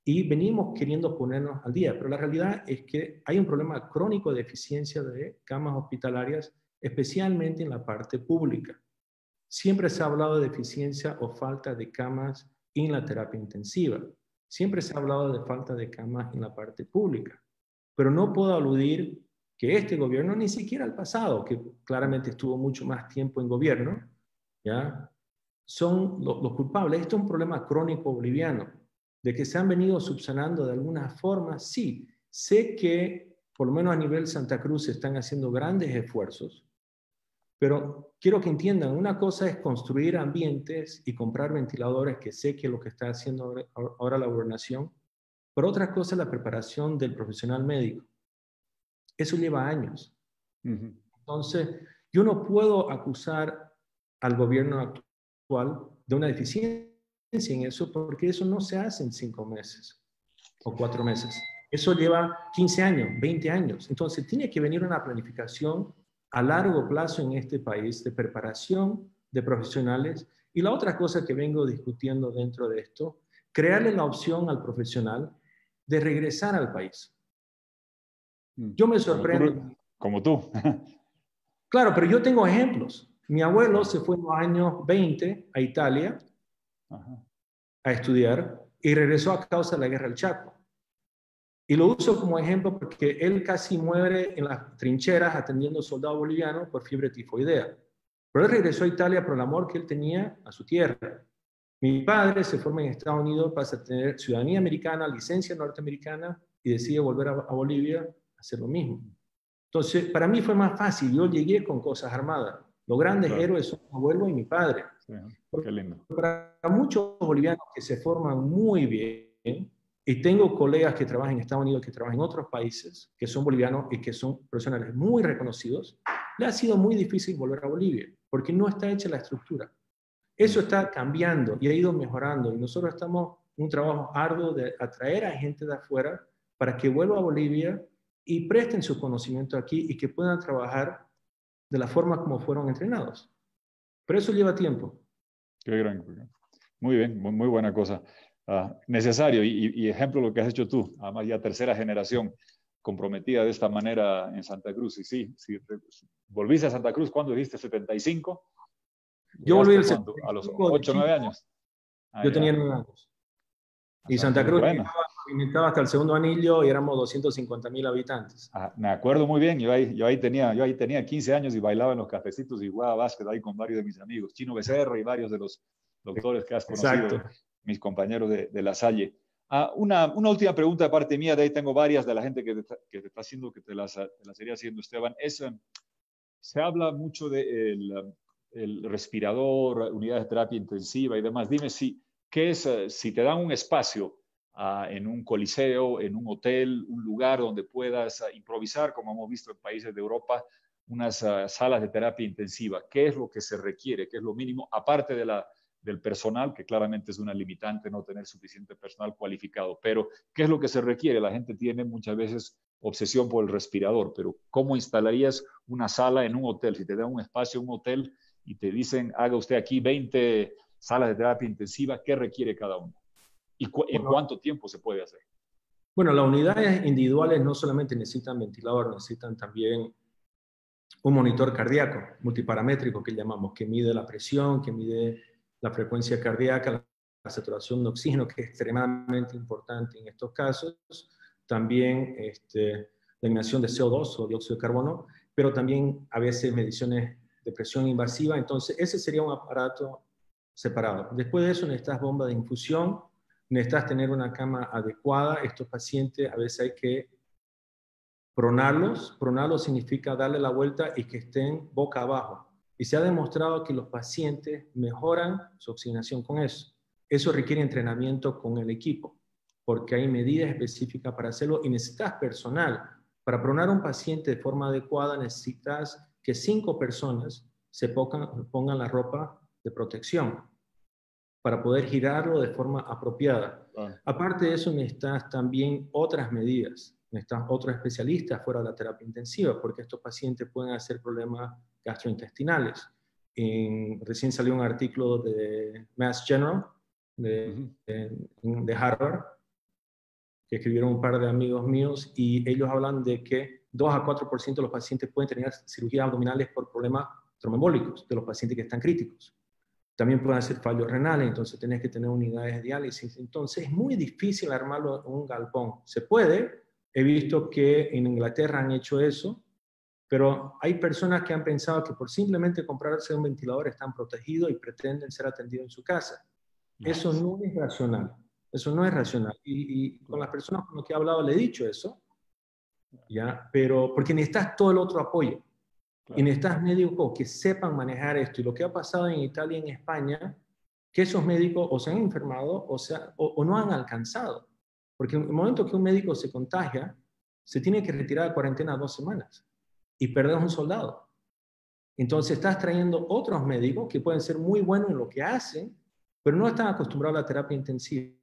Y venimos queriendo ponernos al día, pero la realidad es que hay un problema crónico de eficiencia de camas hospitalarias, especialmente en la parte pública. Siempre se ha hablado de deficiencia o falta de camas en la terapia intensiva. Siempre se ha hablado de falta de camas en la parte pública. Pero no puedo aludir que este gobierno, ni siquiera el pasado, que claramente estuvo mucho más tiempo en gobierno, ¿ya? Son los culpables. Esto es un problema crónico boliviano, de que se han venido subsanando de alguna forma. Sí, sé que por lo menos a nivel Santa Cruz se están haciendo grandes esfuerzos, pero quiero que entiendan, una cosa es construir ambientes y comprar ventiladores, que sé que es lo que está haciendo ahora la gobernación, pero otra cosa es la preparación del profesional médico. Eso lleva años. Entonces, yo no puedo acusar al gobierno actual de una deficiencia en eso, porque eso no se hace en 5 meses o 4 meses. Eso lleva 15 años, 20 años. Entonces, tiene que venir una planificación a largo plazo en este país de preparación de profesionales. Y la otra cosa que vengo discutiendo dentro de esto, crearle la opción al profesional de regresar al país. Yo me sorprendo. Como tú. Claro, pero yo tengo ejemplos. Mi abuelo se fue en los años 20 a Italia. a estudiar y regresó a causa de la guerra del Chaco. Y lo uso como ejemplo porque él casi muere en las trincheras atendiendo soldados bolivianos por fiebre tifoidea. Pero él regresó a Italia por el amor que él tenía a su tierra. Mi padre se forma en Estados Unidos, pasa a tener ciudadanía americana, licencia norteamericana y decide volver a Bolivia a hacer lo mismo. Entonces, para mí fue más fácil. Yo llegué con cosas armadas. Los grandes héroes son mi abuelo y mi padre. Sí, qué lindo. Para muchos bolivianos que se forman muy bien, y tengo colegas que trabajan en Estados Unidos, que trabajan en otros países, que son bolivianos y que son profesionales muy reconocidos, le ha sido muy difícil volver a Bolivia, porque no está hecha la estructura. Eso está cambiando y ha ido mejorando, y nosotros estamos en un trabajo arduo de atraer a gente de afuera para que vuelva a Bolivia y presten su conocimiento aquí y que puedan trabajar de la forma como fueron entrenados. Pero eso lleva tiempo. Qué gran. Muy bien, muy buena cosa. Necesario y ejemplo lo que has hecho tú, además ya tercera generación comprometida de esta manera en Santa Cruz. Y sí, volviste a Santa Cruz, ¿cuándo dijiste? ¿75? Yo volví a los 8 o 9 años. Yo tenía 9 años. Y Santa Cruz estaba hasta el segundo anillo y éramos 250,000 habitantes. Me acuerdo muy bien, yo ahí tenía 15 años y bailaba en los cafecitos y jugaba básquet ahí con varios de mis amigos, Chino Becerra y varios de los doctores que has conocido. Exacto. Mis compañeros de La Salle. Una última pregunta de parte mía, de ahí tengo varias de la gente que te está haciendo, que te las iría haciendo, Esteban. Se habla mucho del el respirador, unidades de terapia intensiva y demás. Dime si te dan un espacio en un coliseo, en un hotel, un lugar donde puedas improvisar, como hemos visto en países de Europa, unas salas de terapia intensiva. ¿Qué es lo que se requiere? ¿Qué es lo mínimo? Aparte del personal, que claramente es una limitante no tener suficiente personal cualificado, pero ¿qué es lo que se requiere? La gente tiene muchas veces obsesión por el respirador, pero ¿cómo instalarías una sala en un hotel? Si te dan un espacio en un hotel y te dicen, haga usted aquí 20 salas de terapia intensiva, ¿qué requiere cada una? ¿Y en cuánto tiempo se puede hacer? Bueno, las unidades individuales no solamente necesitan ventilador, necesitan también un monitor cardíaco multiparamétrico que llamamos, que mide la presión, que mide la frecuencia cardíaca, la saturación de oxígeno, que es extremadamente importante en estos casos, también la eliminación de CO2 o dióxido de carbono, pero también a veces mediciones de presión invasiva. Entonces, ese sería un aparato separado. Después de eso necesitas bomba de infusión, necesitas tener una cama adecuada. Estos pacientes a veces hay que pronarlos. Pronarlos significa darle la vuelta y que estén boca abajo. Y se ha demostrado que los pacientes mejoran su oxigenación con eso. Eso requiere entrenamiento con el equipo, porque hay medidas específicas para hacerlo y necesitas personal. Para pronar a un paciente de forma adecuada necesitas que 5 personas se pongan la ropa de protección para poder girarlo de forma apropiada. Aparte de eso, necesitas también otras medidas. Necesitas otros especialistas fuera de la terapia intensiva, porque estos pacientes pueden hacer problemas gastrointestinales. Recién salió un artículo de Mass General, de Harvard, que escribieron un par de amigos míos, y ellos hablan de que 2 a 4% de los pacientes pueden tener cirugías abdominales por problemas tromboembólicos, de los pacientes que están críticos. También pueden hacer fallos renales, entonces tenés que tener unidades de diálisis. Entonces es muy difícil armarlo en un galpón. Se puede, he visto que en Inglaterra han hecho eso, pero hay personas que han pensado que por simplemente comprarse un ventilador están protegidos y pretenden ser atendidos en su casa. Eso no es racional. Eso no es racional. Y con las personas con las que he hablado le he dicho eso, ¿ya? Pero porque necesitas todo el otro apoyo. Claro. Y necesitas médicos que sepan manejar esto. Y lo que ha pasado en Italia y en España, que esos médicos o se han enfermado o no han alcanzado. Porque en el momento que un médico se contagia, se tiene que retirar de cuarentena 2 semanas y perder un soldado. Entonces estás trayendo otros médicos que pueden ser muy buenos en lo que hacen, pero no están acostumbrados a la terapia intensiva.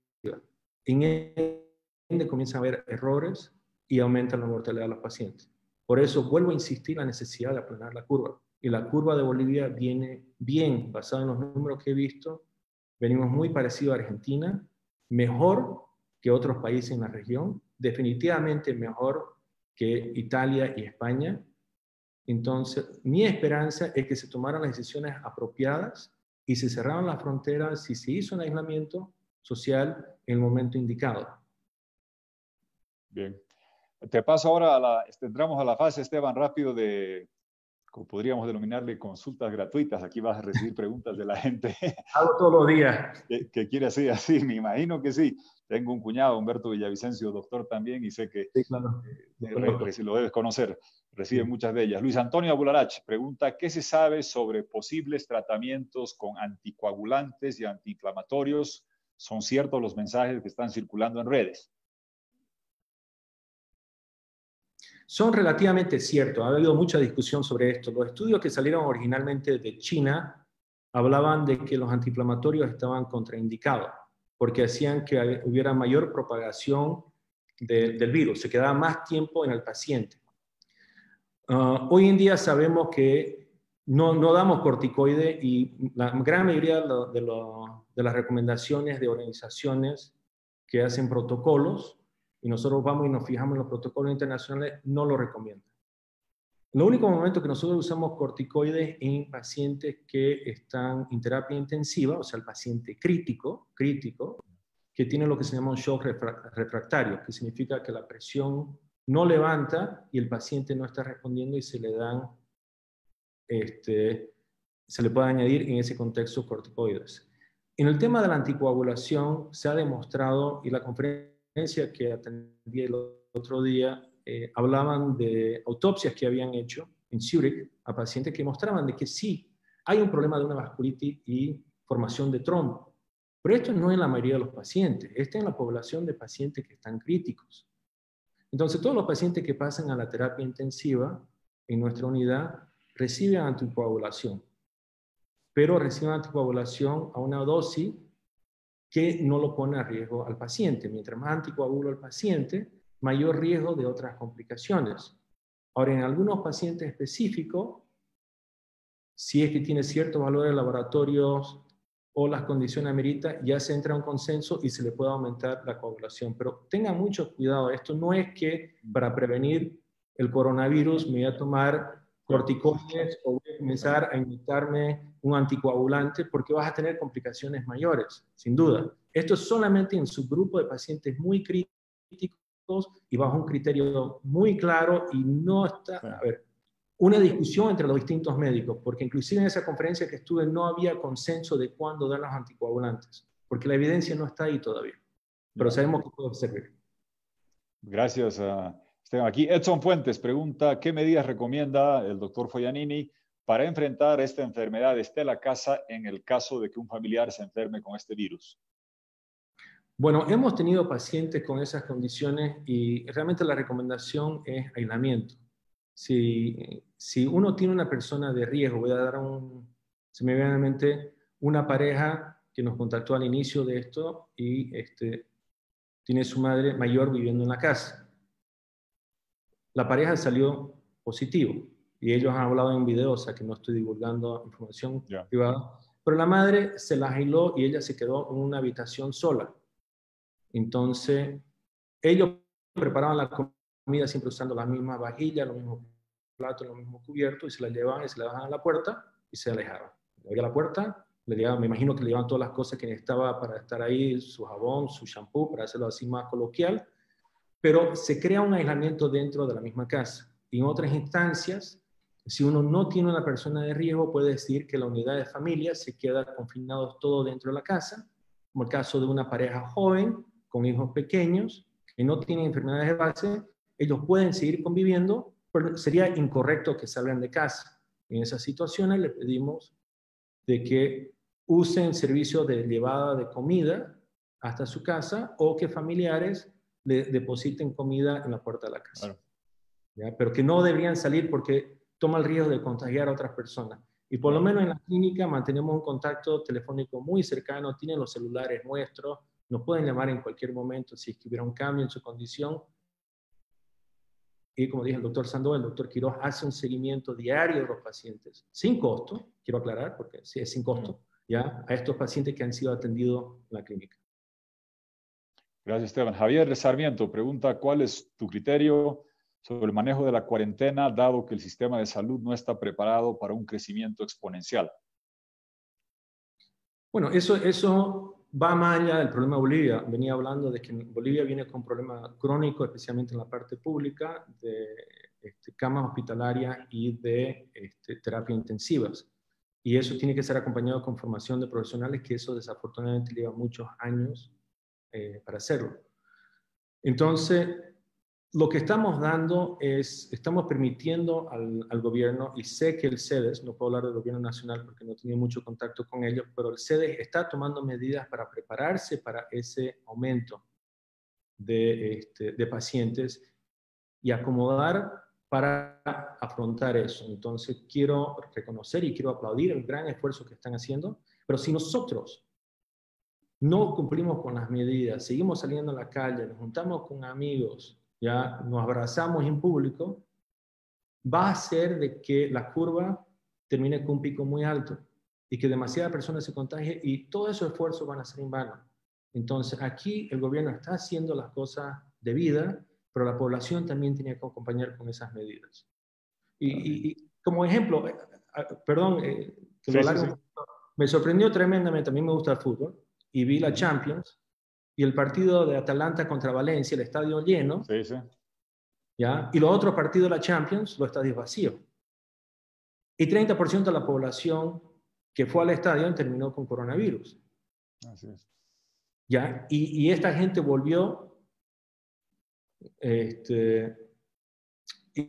En ende comienzan a haber errores y aumenta la mortalidad de los pacientes. Por eso vuelvo a insistir en la necesidad de aplanar la curva. Y la curva de Bolivia viene bien, basada en los números que he visto. Venimos muy parecidos a Argentina, mejor que otros países en la región, definitivamente mejor que Italia y España. Entonces, mi esperanza es que se tomaran las decisiones apropiadas y se cerraron las fronteras, si se hizo un aislamiento, social en el momento indicado. Bien. Te paso ahora entramos a la fase, Esteban, rápido de, como podríamos denominarle, consultas gratuitas. Aquí vas a recibir preguntas de la gente. Hago todos los días. que quiere así, me imagino que sí. Tengo un cuñado, Humberto Villavicencio, doctor también, y sé que sí, claro. Lo debes conocer. Recibe muchas de ellas. Luis Antonio Abularach pregunta, ¿qué se sabe sobre posibles tratamientos con anticoagulantes y antiinflamatorios? ¿Son ciertos los mensajes que están circulando en redes? Son relativamente ciertos. Ha habido mucha discusión sobre esto. Los estudios que salieron originalmente de China hablaban de que los antiinflamatorios estaban contraindicados porque hacían que hubiera mayor propagación del virus, se quedaba más tiempo en el paciente. Hoy en día sabemos que no damos corticoide y la gran mayoría de las recomendaciones de organizaciones que hacen protocolos, y nosotros vamos y nos fijamos en los protocolos internacionales, no lo recomiendan. El único momento que nosotros usamos corticoides en pacientes que están en terapia intensiva, o sea, el paciente crítico, que tiene lo que se llama un shock refractario, que significa que la presión no levanta y el paciente no está respondiendo y se le puede añadir en ese contexto corticoides. En el tema de la anticoagulación se ha demostrado, y la conferencia que atendí el otro día, hablaban de autopsias que habían hecho en Zurich a pacientes que mostraban de que sí, hay un problema de una vasculitis y formación de trombo. Pero esto no es la mayoría de los pacientes, esto es en la población de pacientes que están críticos. Entonces, todos los pacientes que pasan a la terapia intensiva en nuestra unidad reciben anticoagulación, pero reciben anticoagulación a una dosis que no lo pone a riesgo al paciente. Mientras más anticoagulo el paciente, mayor riesgo de otras complicaciones. Ahora, en algunos pacientes específicos, si es que tiene ciertos valores laboratorios o las condiciones ameritan, ya se entra a un consenso y se le puede aumentar la coagulación. Pero tengan mucho cuidado, esto no es que para prevenir el coronavirus me voy a tomar corticoides o voy a comenzar a inyectarme un anticoagulante porque vas a tener complicaciones mayores, sin duda. Esto es solamente en su grupo de pacientes muy críticos y bajo un criterio muy claro y no está, a ver, una discusión entre los distintos médicos, porque inclusive en esa conferencia que estuve no había consenso de cuándo dar los anticoagulantes, porque la evidencia no está ahí todavía, pero sabemos que puede servir. Gracias, Esteban. Aquí Edson Fuentes pregunta, ¿qué medidas recomienda el doctor Foianini para enfrentar esta enfermedad desde la casa en el caso de que un familiar se enferme con este virus? Bueno, hemos tenido pacientes con esas condiciones y realmente la recomendación es aislamiento. Si uno tiene una persona de riesgo, voy a dar se me viene a la mente una pareja que nos contactó al inicio de esto y tiene su madre mayor viviendo en la casa. La pareja salió positivo y ellos han hablado en video, o sea que no estoy divulgando información privada, pero la madre se la aisló y ella se quedó en una habitación sola. Entonces, ellos preparaban la comida siempre usando las mismas vajillas, los mismos platos, los mismos cubiertos, y se la llevaban y se la dejaban a la puerta y se alejaron. Le abría la puerta, me imagino que le llevaban todas las cosas que necesitaba para estar ahí, su jabón, su shampoo, para hacerlo así más coloquial, pero se crea un aislamiento dentro de la misma casa. Y en otras instancias, si uno no tiene una persona de riesgo, puede decir que la unidad de familia se queda confinados todo dentro de la casa, como el caso de una pareja joven con hijos pequeños que no tienen enfermedades de base, ellos pueden seguir conviviendo, pero sería incorrecto que salgan de casa. En esas situaciones le pedimos de que usen servicios de llevada de comida hasta su casa o que familiares le depositen comida en la puerta de la casa. Claro. ¿Ya? Pero que no deberían salir porque toma el riesgo de contagiar a otras personas. Y por lo menos en la clínica mantenemos un contacto telefónico muy cercano, tienen los celulares nuestros, nos pueden llamar en cualquier momento si es que hubiera un cambio en su condición. Y como dije el doctor Sandoval, el doctor Quiroz hace un seguimiento diario de los pacientes, sin costo, quiero aclarar, porque sí es sin costo, ¿ya? A estos pacientes que han sido atendidos en la clínica. Gracias, Esteban. Javier Sarmiento pregunta, ¿cuál es tu criterio sobre el manejo de la cuarentena, dado que el sistema de salud no está preparado para un crecimiento exponencial? Bueno, eso va más allá del problema de Bolivia. Venía hablando de que Bolivia viene con un problema crónico, especialmente en la parte pública, de camas hospitalarias y de terapia intensivas. Y eso tiene que ser acompañado con formación de profesionales, que eso desafortunadamente lleva muchos años para hacerlo. Entonces, lo que estamos dando es, estamos permitiendo al gobierno, y sé que el CEDES, no puedo hablar del gobierno nacional porque no he tenido mucho contacto con ellos, pero el CEDES está tomando medidas para prepararse para ese aumento de pacientes y acomodar para afrontar eso. Entonces, quiero reconocer y quiero aplaudir el gran esfuerzo que están haciendo, pero si nosotros no cumplimos con las medidas, seguimos saliendo a la calle, nos juntamos con amigos, ya nos abrazamos en público, va a hacer de que la curva termine con un pico muy alto y que demasiadas personas se contagien y todos esos esfuerzos van a ser en vano. Entonces, aquí el gobierno está haciendo las cosas debidas, pero la población también tiene que acompañar con esas medidas. Y como ejemplo, perdón, que lo alargo, me sorprendió tremendamente, a mí me gusta el fútbol, y vi la Champions, y el partido de Atalanta contra Valencia, el estadio lleno, ¿ya? Y los otros partidos de la Champions, los estadios vacíos. Y 30% de la población que fue al estadio terminó con coronavirus. Así es. ¿Ya? Y esta gente volvió,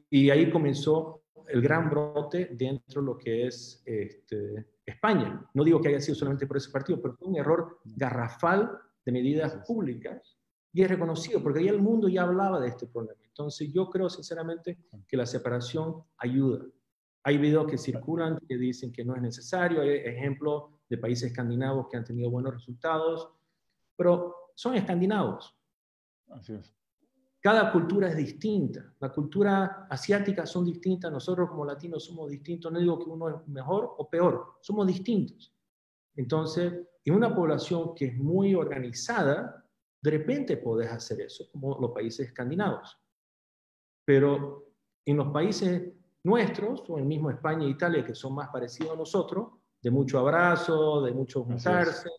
y ahí comenzó el gran brote dentro de lo que es España. No digo que haya sido solamente por ese partido, pero fue un error garrafal de medidas públicas y es reconocido porque ya el mundo ya hablaba de este problema. Entonces yo creo sinceramente que la separación ayuda. Hay videos que circulan que dicen que no es necesario, hay ejemplos de países escandinavos que han tenido buenos resultados, pero son escandinavos. Así es. Cada cultura es distinta. La cultura asiática son distintas. Nosotros como latinos somos distintos. No digo que uno es mejor o peor. Somos distintos. Entonces, en una población que es muy organizada, de repente podés hacer eso, como los países escandinavos. Pero en los países nuestros, o en mismo España e Italia, que son más parecidos a nosotros, de mucho abrazo, de mucho juntarse,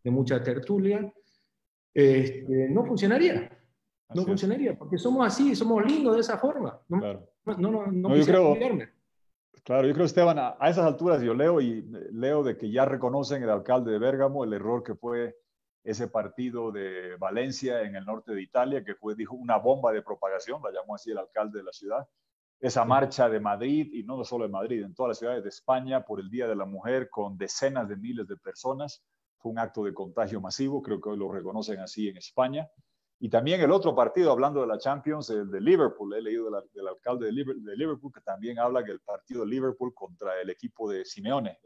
de mucha tertulia, no funcionaría. No funcionaría, porque somos así, somos lindos de esa forma. No, claro. no quisiera cambiarme. Claro, yo creo, Esteban, a esas alturas yo leo de que ya reconocen el alcalde de Bérgamo el error que fue ese partido de Valencia en el norte de Italia, que fue, dijo, una bomba de propagación, la llamó así el alcalde de la ciudad. Esa marcha de Madrid, y no solo de Madrid, en todas las ciudades de España por el Día de la Mujer, con decenas de miles de personas, fue un acto de contagio masivo, creo que hoy lo reconocen así en España. Y también el otro partido, hablando de la Champions, el de Liverpool, he leído del alcalde de Liverpool, que también habla que el partido de Liverpool contra el equipo de Simeone,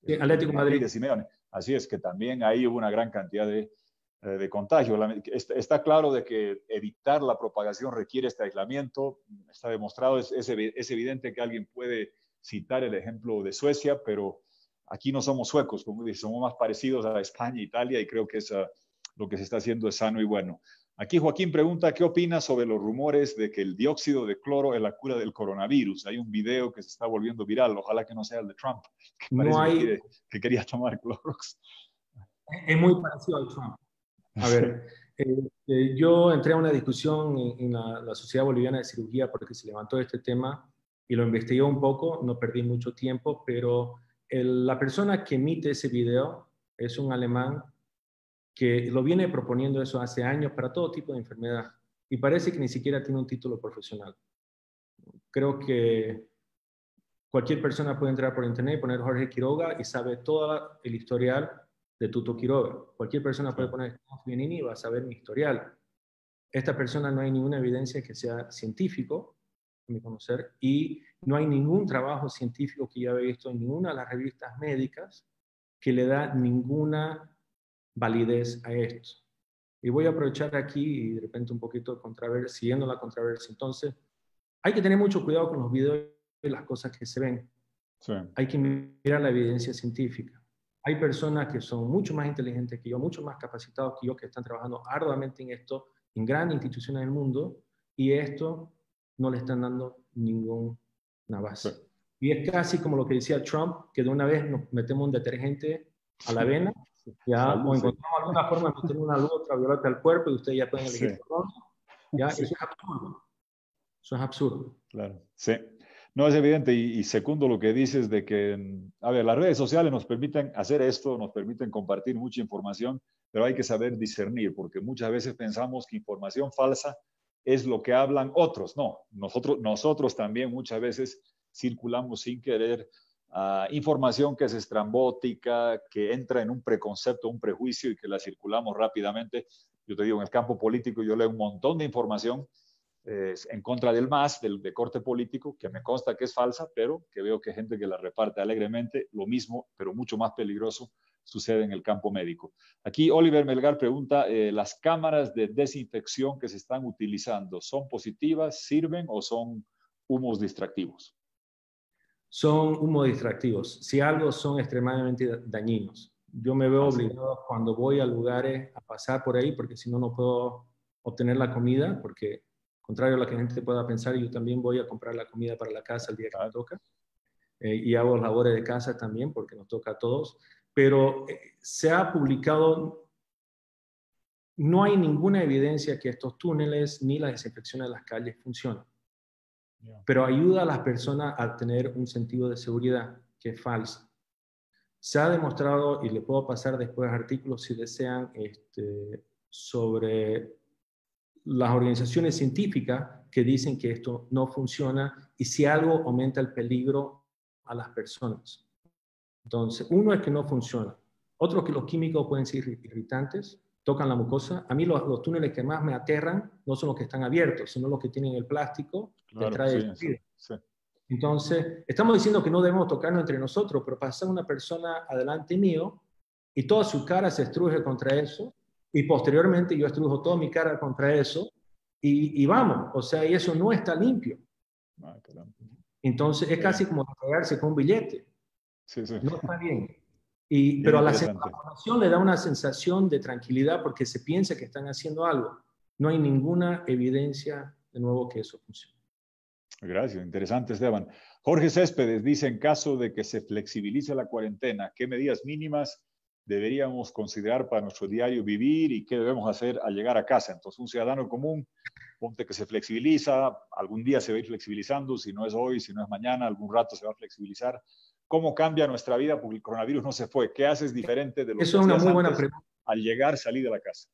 el Atlético Madrid de Simeone. Así es, que también ahí hubo una gran cantidad de contagio. Está claro de que evitar la propagación requiere este aislamiento, está demostrado, es evidente que alguien puede citar el ejemplo de Suecia, pero aquí no somos suecos, como dice, somos más parecidos a España e Italia, y creo que lo que se está haciendo es sano y bueno. Aquí Joaquín pregunta, ¿qué opinas sobre los rumores de que el dióxido de cloro es la cura del coronavirus? Hay un video que se está volviendo viral, ojalá que no sea el de Trump, que parece que quería tomar Clorox. Es muy parecido al Trump. A ver, yo entré a una discusión en la Sociedad Boliviana de Cirugía porque se levantó este tema y lo investigué un poco, no perdí mucho tiempo, pero la persona que emite ese video es un alemán que lo viene proponiendo eso hace años para todo tipo de enfermedad y parece que ni siquiera tiene un título profesional. Creo que cualquier persona puede entrar por internet y poner Jorge Quiroga y sabe todo el historial de Tuto Quiroga. Cualquier persona puede poner Bienini y va a saber mi historial. Esta persona no hay ninguna evidencia que sea científico, a mi conocer, y no hay ningún trabajo científico que yo haya visto en ninguna de las revistas médicas que le da ninguna validez a esto. Y voy a aprovechar aquí y de repente un poquito de controversia, siguiendo la controversia. Entonces, hay que tener mucho cuidado con los videos y las cosas que se ven. Hay que mirar la evidencia científica. Hay personas que son mucho más inteligentes que yo, mucho más capacitados que yo, que están trabajando arduamente en esto, en grandes instituciones del mundo, y esto no le están dando ninguna base. Y es casi como lo que decía Trump, que de una vez nos metemos un detergente a la avena, ¿ya? Salud, O sí. encontramos alguna forma de meter una luz ultravioleta al cuerpo y ustedes ya pueden elegir Sí. por dónde, ¿ya? Sí. Eso es absurdo. Eso es absurdo. Claro, sí. No, es evidente y segundo lo que dices de que, a ver, las redes sociales nos permiten hacer esto, nos permiten compartir mucha información, pero hay que saber discernir, porque muchas veces pensamos que información falsa es lo que hablan otros. No, nosotros también muchas veces circulamos sin querer información que es estrambótica, que entra en un preconcepto, un prejuicio y que la circulamos rápidamente. Yo te digo, en el campo político yo leo un montón de información en contra del MAS, de corte político, que me consta que es falsa, pero que veo que hay gente que la reparte alegremente. Lo mismo, pero mucho más peligroso, sucede en el campo médico. Aquí Oliver Melgar pregunta, ¿las cámaras de desinfección que se están utilizando son positivas, sirven o son humos distractivos? Son humos distractivos. Si algo, son extremadamente dañinos. Yo me veo ¿Sí? obligado cuando voy a lugares a pasar por ahí, porque si no, no puedo obtener la comida, porque contrario a lo que la gente pueda pensar, yo también voy a comprar la comida para la casa el día que me toca. Y hago labores de casa también, porque nos toca a todos. Pero se ha publicado, no hay ninguna evidencia que estos túneles ni la desinfección de las calles funcionan. Pero ayuda a las personas a tener un sentido de seguridad que es falso. Se ha demostrado, y le puedo pasar después artículos si desean, sobre las organizaciones científicas que dicen que esto no funciona y si algo aumenta el peligro a las personas. Entonces, uno es que no funciona. Otro, que los químicos pueden ser irritantes, tocan la mucosa. A mí los túneles que más me aterran no son los que están abiertos, sino los que tienen el plástico que Claro, trae sí, el sí, virus. sí. Entonces, estamos diciendo que no debemos tocarnos entre nosotros, pero pasa una persona adelante mío y toda su cara se estruje contra eso, y posteriormente yo estrujo toda mi cara contra eso, y vamos, o sea, y eso no está limpio. Ay, Entonces, es casi como pegarse con un billete. sí, sí. No está bien. Bien Pero a la interesante. población le da una sensación de tranquilidad porque se piensa que están haciendo algo. No hay ninguna evidencia, de nuevo, que eso funcione. Gracias, interesante, Esteban. Jorge Céspedes dice, en caso de que se flexibilice la cuarentena, ¿qué medidas mínimas deberíamos considerar para nuestro diario vivir y qué debemos hacer al llegar a casa? Entonces, un ciudadano común, ponte que se flexibiliza, algún día se va a ir flexibilizando, si no es hoy, si no es mañana, algún rato se va a flexibilizar. ¿Cómo cambia nuestra vida? Porque el coronavirus no se fue. ¿Qué haces diferente de lo que Eso es una hacías muy buena antes pregunta. al llegar, salir de la casa?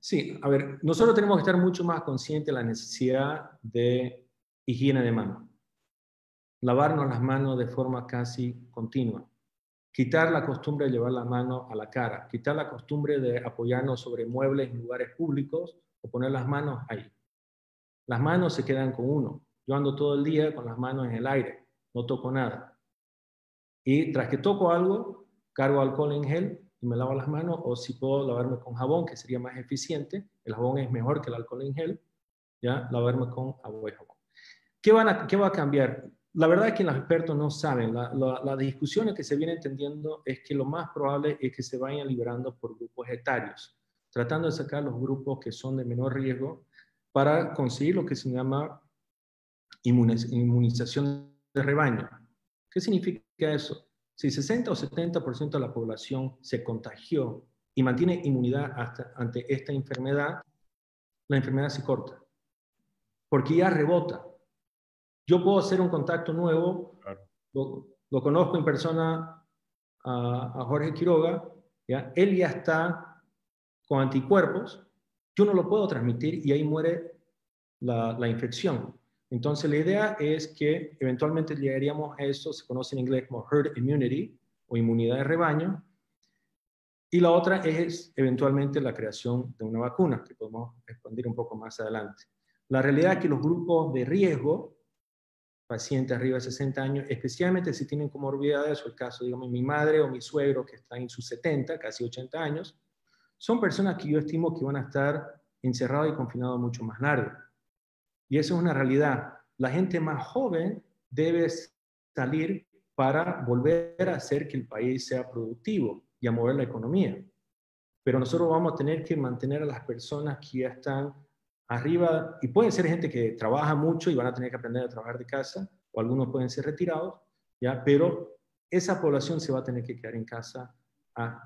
Sí, a ver, nosotros tenemos que estar mucho más conscientes de la necesidad de higiene de mano. Lavarnos las manos de forma casi continua. Quitar la costumbre de llevar la mano a la cara. Quitar la costumbre de apoyarnos sobre muebles en lugares públicos o poner las manos ahí. Las manos se quedan con uno. Yo ando todo el día con las manos en el aire. No toco nada. Y tras que toco algo, cargo alcohol en gel y me lavo las manos, o si puedo lavarme con jabón, que sería más eficiente. El jabón es mejor que el alcohol en gel. ¿Ya? Lavarme con agua y jabón. ¿Qué va a cambiar? La verdad es que los expertos no saben. Las discusiones que se vienen entendiendo es que lo más probable es que se vayan liberando por grupos etarios, tratando de sacar los grupos que son de menor riesgo para conseguir lo que se llama inmunización de rebaño. ¿Qué significa eso? Si 60 o 70% de la población se contagió y mantiene inmunidad ante esta enfermedad, la enfermedad se corta, porque ya rebota. Yo puedo hacer un contacto nuevo, Claro. lo conozco en persona a Jorge Quiroga, ¿ya? Él ya está con anticuerpos, yo no lo puedo transmitir y ahí muere la infección. Entonces la idea es que eventualmente llegaríamos a eso, se conoce en inglés como herd immunity o inmunidad de rebaño, y la otra es eventualmente la creación de una vacuna, que podemos expandir un poco más adelante. La realidad es que los grupos de riesgo, pacientes arriba de 60 años, especialmente si tienen comorbilidades, o el caso, digamos, mi madre o mi suegro que está en sus 70, casi 80 años, son personas que yo estimo que van a estar encerrados y confinados mucho más largo. Y eso es una realidad. La gente más joven debe salir para volver a hacer que el país sea productivo y a mover la economía. Pero nosotros vamos a tener que mantener a las personas que ya están arriba, y pueden ser gente que trabaja mucho y van a tener que aprender a trabajar de casa, o algunos pueden ser retirados, ¿ya? Pero esa población se va a tener que quedar en casa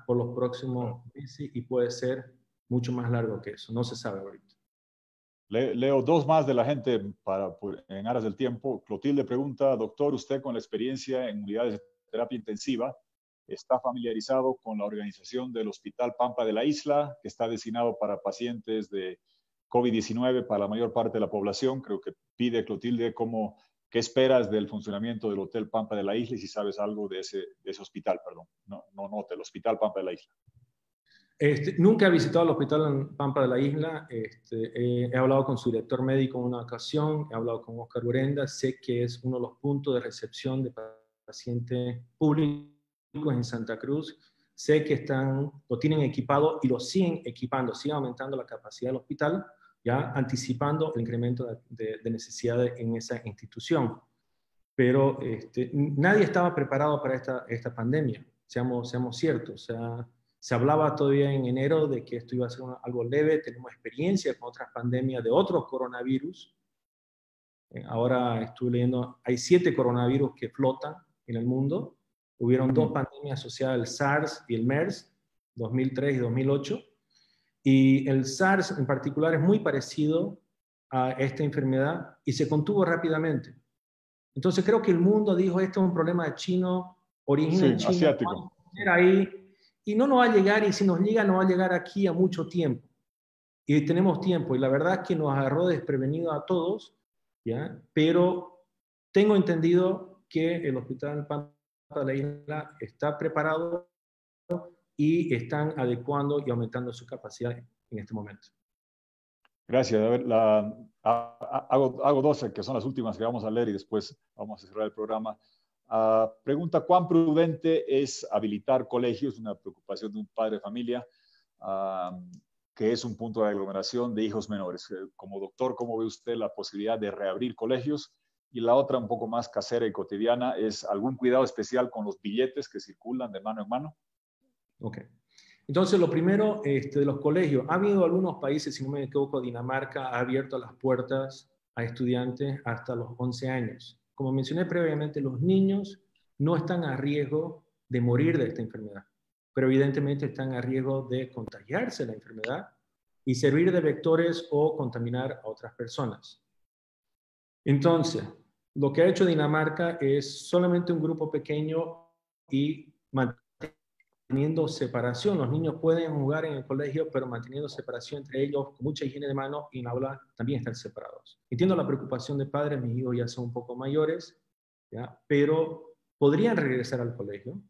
por los próximos meses y puede ser mucho más largo que eso. No se sabe ahorita. Leo dos más de la gente en aras del tiempo. Clotilde pregunta, doctor, usted con la experiencia en unidades de terapia intensiva, ¿está familiarizado con la organización del Hospital Pampa de la Isla, que está destinado para pacientes de COVID-19 para la mayor parte de la población? Creo que pide Clotilde qué esperas del funcionamiento del Hotel Pampa de la Isla y si sabes algo de ese hospital, perdón. No, del Hospital Pampa de la Isla. Nunca he visitado el Hospital en Pampa de la Isla. He hablado con su director médico en una ocasión, he hablado con Oscar Urenda. Sé que es uno de los puntos de recepción de pacientes públicos en Santa Cruz. Sé que lo tienen equipado y lo siguen equipando, siguen aumentando la capacidad del hospital, ya anticipando el incremento de necesidades en esa institución. Pero nadie estaba preparado para esta pandemia, seamos ciertos. O sea, se hablaba todavía en enero de que esto iba a ser algo leve. Tenemos experiencia con otras pandemias de otros coronavirus. Ahora estuve leyendo, hay 7 coronavirus que flotan en el mundo. Hubieron 2 pandemias asociadas, el SARS y el MERS, 2003 y 2008. Y el SARS en particular es muy parecido a esta enfermedad y se contuvo rápidamente. Entonces creo que el mundo dijo, esto es un problema de chino, origen en China, asiático. Ahí, y no nos va a llegar, y si nos llega, no va a llegar aquí a mucho tiempo. Y tenemos tiempo, y la verdad es que nos agarró desprevenido a todos, ¿ya? Pero tengo entendido que el Hospital Pampa de la Isla está preparado y están adecuando y aumentando su capacidad en este momento. Gracias. A ver, hago 12, que son las últimas que vamos a leer y después vamos a cerrar el programa. Pregunta, ¿cuán prudente es habilitar colegios? Una preocupación de un padre de familia, que es un punto de aglomeración de hijos menores. Como doctor, ¿cómo ve usted la posibilidad de reabrir colegios? Y la otra, un poco más casera y cotidiana, es algún cuidado especial con los billetes que circulan de mano en mano. Ok. Entonces, lo primero, de los colegios. Ha habido algunos países, si no me equivoco, Dinamarca ha abierto las puertas a estudiantes hasta los 11 años. Como mencioné previamente, los niños no están a riesgo de morir de esta enfermedad, pero evidentemente están a riesgo de contagiarse la enfermedad y servir de vectores o contaminar a otras personas. Entonces, lo que ha hecho Dinamarca es solamente un grupo pequeño y manteniendo separación. Los niños pueden jugar en el colegio, pero manteniendo separación entre ellos, con mucha higiene de manos y en aula también están separados. Entiendo la preocupación de padres, mis hijos ya son un poco mayores, ¿ya? Pero podrían regresar al colegio,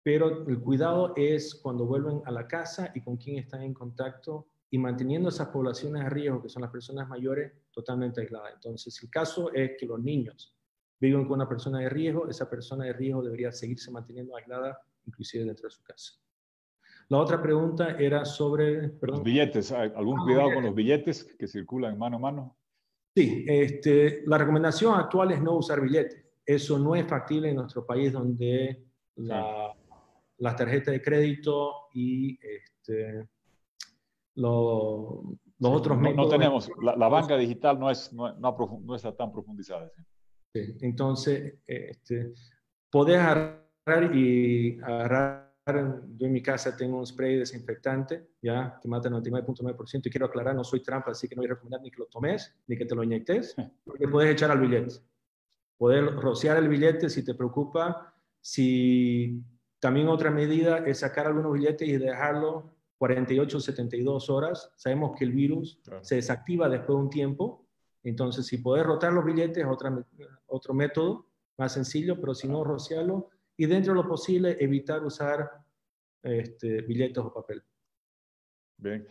pero el cuidado es cuando vuelven a la casa y con quién están en contacto y manteniendo esas poblaciones a riesgo, que son las personas mayores, totalmente aisladas. Entonces, si el caso es que los niños viven con una persona de riesgo, esa persona de riesgo debería seguirse manteniendo aislada, inclusive dentro de su casa. La otra pregunta era sobre... Los billetes. ¿Algún cuidado con los billetes que circulan mano a mano? Sí, la recomendación actual es no usar billetes. Eso no es factible en nuestro país, donde la tarjeta de crédito y los otros métodos... No tenemos, la banca digital no está tan profundizada. Sí. Entonces, podés agarrar, yo en mi casa tengo un spray desinfectante, ya, que mata el 99.9%, y quiero aclarar, no soy trampa, así que no voy a recomendar ni que lo tomes, ni que te lo inyectes, porque puedes echar al billete. Poder rociar el billete si te preocupa. Si también otra medida es sacar algunos billetes y dejarlo 48 o 72 horas. Sabemos que el virus se desactiva después de un tiempo. Entonces, si podés rotar los billetes, otro método más sencillo, pero si no, rociarlo. Y dentro de lo posible, evitar usar billetes o papel. Bien.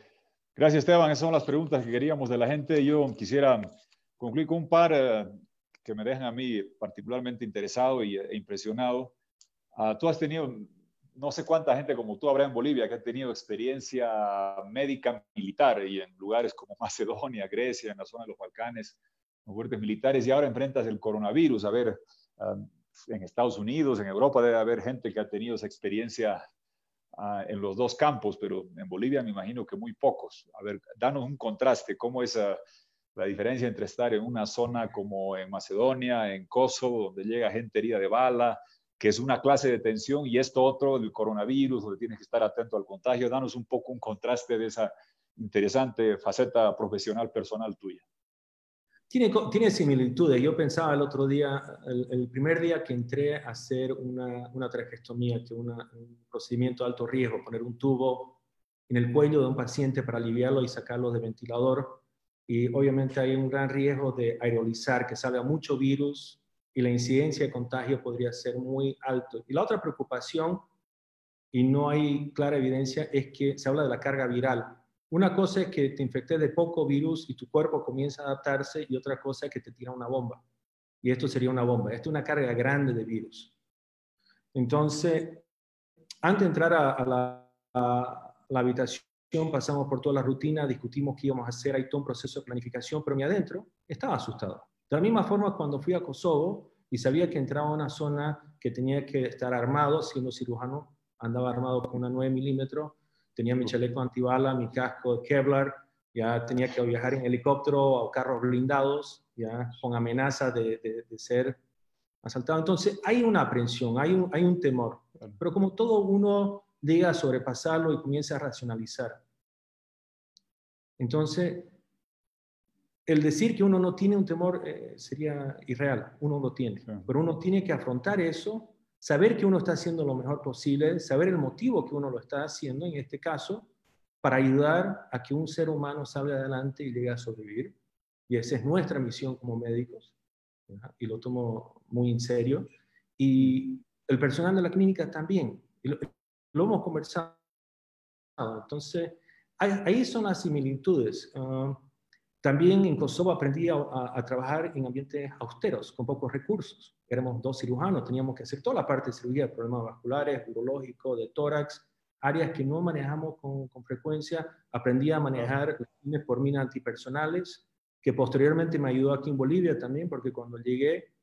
Gracias, Esteban. Esas son las preguntas que queríamos de la gente. Yo quisiera concluir con un par que me dejan a mí particularmente interesado e impresionado. Tú has tenido, no sé cuánta gente como tú habrá en Bolivia que ha tenido experiencia médica militar y en lugares como Macedonia, Grecia, en la zona de los Balcanes, con fuertes militares, y ahora enfrentas el coronavirus. A ver, en Estados Unidos, en Europa debe haber gente que ha tenido esa experiencia en los dos campos, pero en Bolivia me imagino que muy pocos. A ver, danos un contraste, ¿cómo es la diferencia entre estar en una zona como en Macedonia, en Kosovo, donde llega gente herida de bala, que es una clase de tensión, y esto otro, el coronavirus, donde tienes que estar atento al contagio. Danos un poco un contraste de esa interesante faceta profesional personal tuya. Tiene similitudes. Yo pensaba el otro día, el primer día que entré a hacer una traqueostomía, que es un procedimiento de alto riesgo, poner un tubo en el cuello de un paciente para aliviarlo y sacarlo del ventilador. Y obviamente hay un gran riesgo de aerolizar, que salga mucho virus y la incidencia de contagio podría ser muy alto. Y la otra preocupación, y no hay clara evidencia, es que se habla de la carga viral. Una cosa es que te infectes de poco virus y tu cuerpo comienza a adaptarse, y otra cosa es que te tira una bomba. Y esto sería una bomba. Esto es una carga grande de virus. Entonces, antes de entrar a la habitación, pasamos por toda la rutina, discutimos qué íbamos a hacer, hay todo un proceso de planificación, pero mi adentro estaba asustado. De la misma forma, cuando fui a Kosovo y sabía que entraba a una zona que tenía que estar armado, siendo cirujano, andaba armado con una 9 milímetros, tenía mi chaleco antibala, mi casco de Kevlar, ya tenía que viajar en helicóptero o carros blindados, ya con amenaza de ser asaltado. Entonces hay una aprensión, hay un temor, pero como todo uno llega a sobrepasarlo y comienza a racionalizar. Entonces, el decir que uno no tiene un temor sería irreal, uno lo tiene, pero uno tiene que afrontar eso, saber que uno está haciendo lo mejor posible, saber el motivo que uno lo está haciendo, en este caso, para ayudar a que un ser humano salga adelante y llegue a sobrevivir. Y esa es nuestra misión como médicos, ¿verdad? Y lo tomo muy en serio. Y el personal de la clínica también, y lo hemos conversado. Entonces, ahí son las similitudes. También en Kosovo aprendí a trabajar en ambientes austeros, con pocos recursos. Éramos 2 cirujanos, teníamos que hacer toda la parte de cirugía, problemas vasculares, urológicos, de tórax, áreas que no manejamos con frecuencia. Aprendí a manejar las por minas antipersonales, que posteriormente me ayudó aquí en Bolivia también, porque cuando llegué,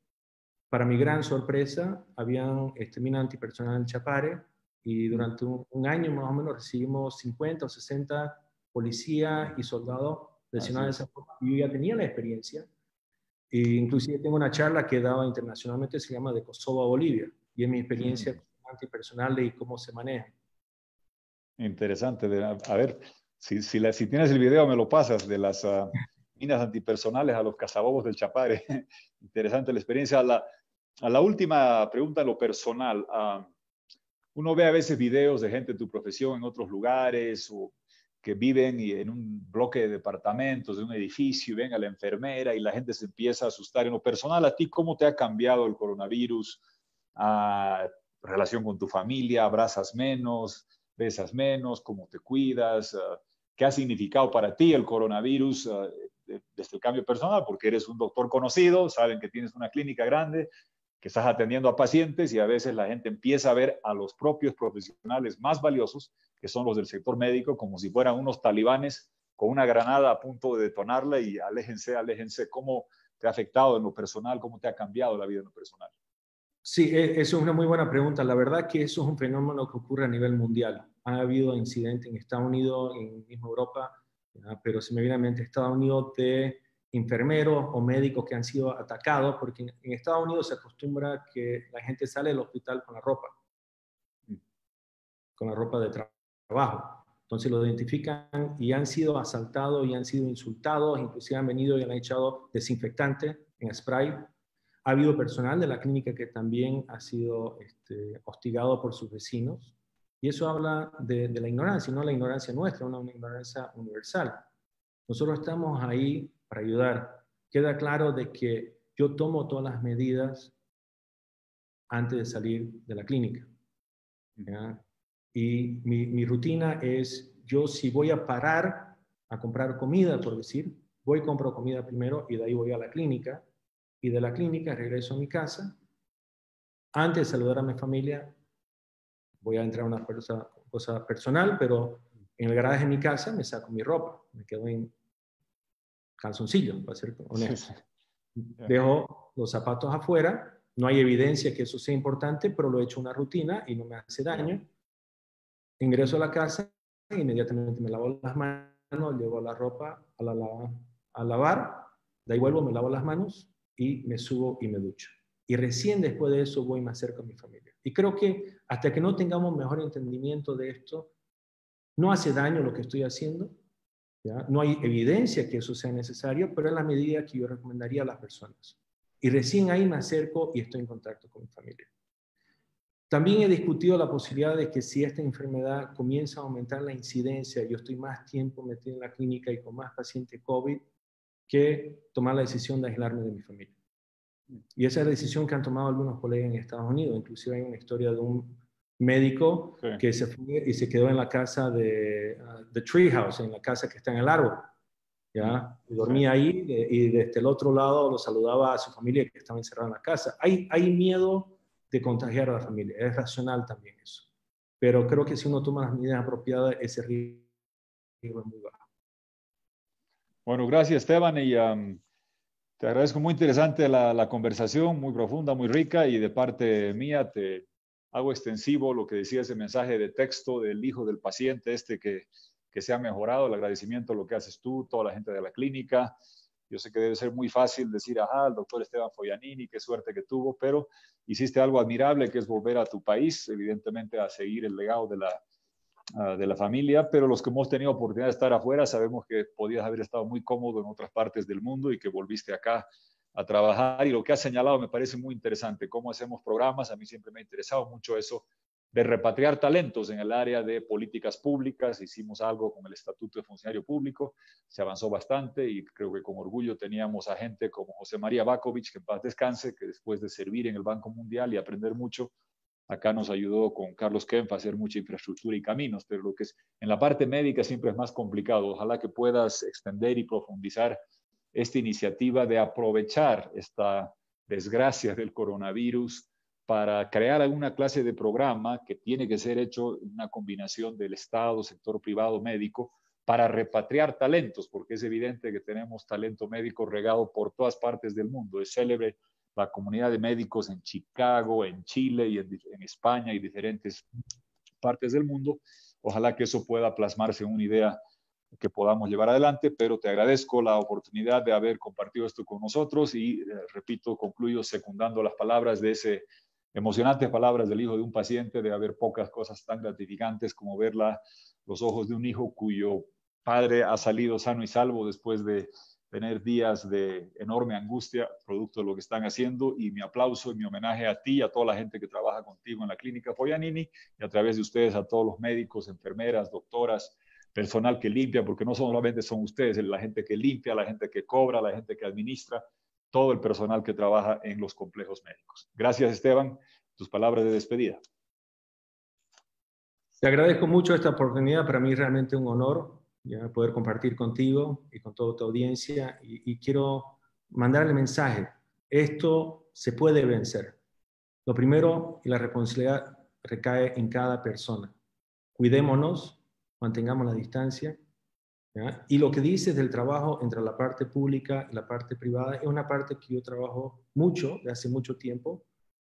para mi gran sorpresa, habían minas antipersonal en Chapare, y durante un año más o menos recibimos 50 o 60 policías y soldados lesionados de esa forma. Yo ya tenía la experiencia, e inclusive tengo una charla que daba internacionalmente, se llama De Kosovo a Bolivia, y es mi experiencia antipersonal y cómo se maneja. Interesante. A ver, si tienes el video me lo pasas, de las minas antipersonales a los cazabobos del Chapare. Interesante la experiencia. A la última pregunta, lo personal. Uno ve a veces videos de gente de tu profesión en otros lugares, o que viven en un bloque de departamentos, de un edificio, y ven a la enfermera y la gente se empieza a asustar. En lo personal, ¿a ti cómo te ha cambiado el coronavirus? ¿Relación con tu familia? ¿Abrazas menos? ¿Besas menos? ¿Cómo te cuidas? ¿Qué ha significado para ti el coronavirus desde el cambio personal? Porque eres un doctor conocido, saben que tienes una clínica grande, que estás atendiendo a pacientes, y a veces la gente empieza a ver a los propios profesionales más valiosos, que son los del sector médico, como si fueran unos talibanes con una granada a punto de detonarla, y aléjense, aléjense. ¿Cómo te ha afectado en lo personal? ¿Cómo te ha cambiado la vida en lo personal? Sí, eso es una muy buena pregunta. La verdad que eso es un fenómeno que ocurre a nivel mundial. Ha habido incidentes en Estados Unidos, en misma Europa, ¿ya? Pero se me viene a mente Estados Unidos de enfermeros o médicos que han sido atacados, porque en Estados Unidos se acostumbra que la gente sale del hospital con la ropa de trabajo. Entonces lo identifican y han sido asaltados y han sido insultados, inclusive han venido y han echado desinfectante en spray. Ha habido personal de la clínica que también ha sido hostigado por sus vecinos, y eso habla de la ignorancia, no la ignorancia nuestra, una ignorancia universal. Nosotros estamos ahí para ayudar. Queda claro de que yo tomo todas las medidas antes de salir de la clínica, ¿ya? Y mi rutina es, yo si voy a parar a comprar comida, por decir, voy y compro comida primero y de ahí voy a la clínica, y de la clínica regreso a mi casa. Antes de saludar a mi familia, voy a entrar a una cosa personal, pero en el garaje de mi casa me saco mi ropa, me quedo en calzoncillo, para ser honesto. Dejo los zapatos afuera, no hay evidencia que eso sea importante, pero lo he hecho una rutina y no me hace daño. Ingreso a la casa, inmediatamente me lavo las manos, llevo la ropa a lavar, de ahí vuelvo, me lavo las manos y me subo y me ducho. y recién después de eso voy más cerca a mi familia. Y creo que hasta que no tengamos mejor entendimiento de esto, no hace daño lo que estoy haciendo, ¿ya? No hay evidencia que eso sea necesario, pero es la medida que yo recomendaría a las personas. Y recién ahí me acerco y estoy en contacto con mi familia. También he discutido la posibilidad de que si esta enfermedad comienza a aumentar la incidencia, yo estoy más tiempo metido en la clínica y con más pacientes COVID, que tomar la decisión de aislarme de mi familia. Y esa es la decisión que han tomado algunos colegas en Estados Unidos. Inclusive hay una historia de un médico que se fue y se quedó en la casa de The Tree House, en la casa que está en el árbol. ¿Ya? Y dormía ahí y desde el otro lado lo saludaba a su familia que estaba encerrada en la casa. Hay miedo de contagiar a la familia. Es racional también eso. Pero creo que si uno toma las medidas apropiadas, ese riesgo es muy bajo. Bueno, gracias, Esteban, y te agradezco. Muy interesante la conversación, muy profunda, muy rica, y de parte mía te hago extensivo lo que decía ese mensaje de texto del hijo del paciente que se ha mejorado, el agradecimiento a lo que haces tú, toda la gente de la clínica. Yo sé que debe ser muy fácil decir, ajá, el doctor Esteban Foglianini, qué suerte que tuvo, pero hiciste algo admirable, que es volver a tu país, evidentemente a seguir el legado de la familia, pero los que hemos tenido oportunidad de estar afuera sabemos que podías haber estado muy cómodo en otras partes del mundo y que volviste acá a trabajar. Y lo que has señalado me parece muy interesante, cómo hacemos programas. A mí siempre me ha interesado mucho eso de repatriar talentos en el área de políticas públicas. Hicimos algo con el Estatuto de Funcionario Público, se avanzó bastante y creo que con orgullo teníamos a gente como José María Bakovich, que en paz descanse, que después de servir en el Banco Mundial y aprender mucho, acá nos ayudó con Carlos Kempf a hacer mucha infraestructura y caminos, pero lo que es en la parte médica siempre es más complicado. Ojalá que puedas extender y profundizar esta iniciativa de aprovechar esta desgracia del coronavirus para crear alguna clase de programa que tiene que ser hecho en una combinación del Estado, sector privado, médico, para repatriar talentos, porque es evidente que tenemos talento médico regado por todas partes del mundo. Es célebre la comunidad de médicos en Chicago, en Chile y en España y diferentes partes del mundo. Ojalá que eso pueda plasmarse en una idea que podamos llevar adelante, pero te agradezco la oportunidad de haber compartido esto con nosotros y, repito, concluyo secundando las palabras de ese emocionantes palabras del hijo de un paciente, de haber pocas cosas tan gratificantes como ver los ojos de un hijo cuyo padre ha salido sano y salvo después de tener días de enorme angustia producto de lo que están haciendo. Y mi aplauso y mi homenaje a ti y a toda la gente que trabaja contigo en la clínica Foglianini, y a través de ustedes a todos los médicos, enfermeras, doctoras, personal que limpia, porque no solamente son ustedes, la gente que limpia, la gente que cobra, la gente que administra, todo el personal que trabaja en los complejos médicos. Gracias, Esteban. Tus palabras de despedida. Te agradezco mucho esta oportunidad. Para mí es realmente un honor ya poder compartir contigo y con toda tu audiencia. Y quiero mandarle mensaje. Esto se puede vencer. Lo primero, y la responsabilidad recae en cada persona. Cuidémonos, mantengamos la distancia. ¿Ya? Y lo que dices del trabajo entre la parte pública y la parte privada es una parte que yo trabajo mucho, de hace mucho tiempo.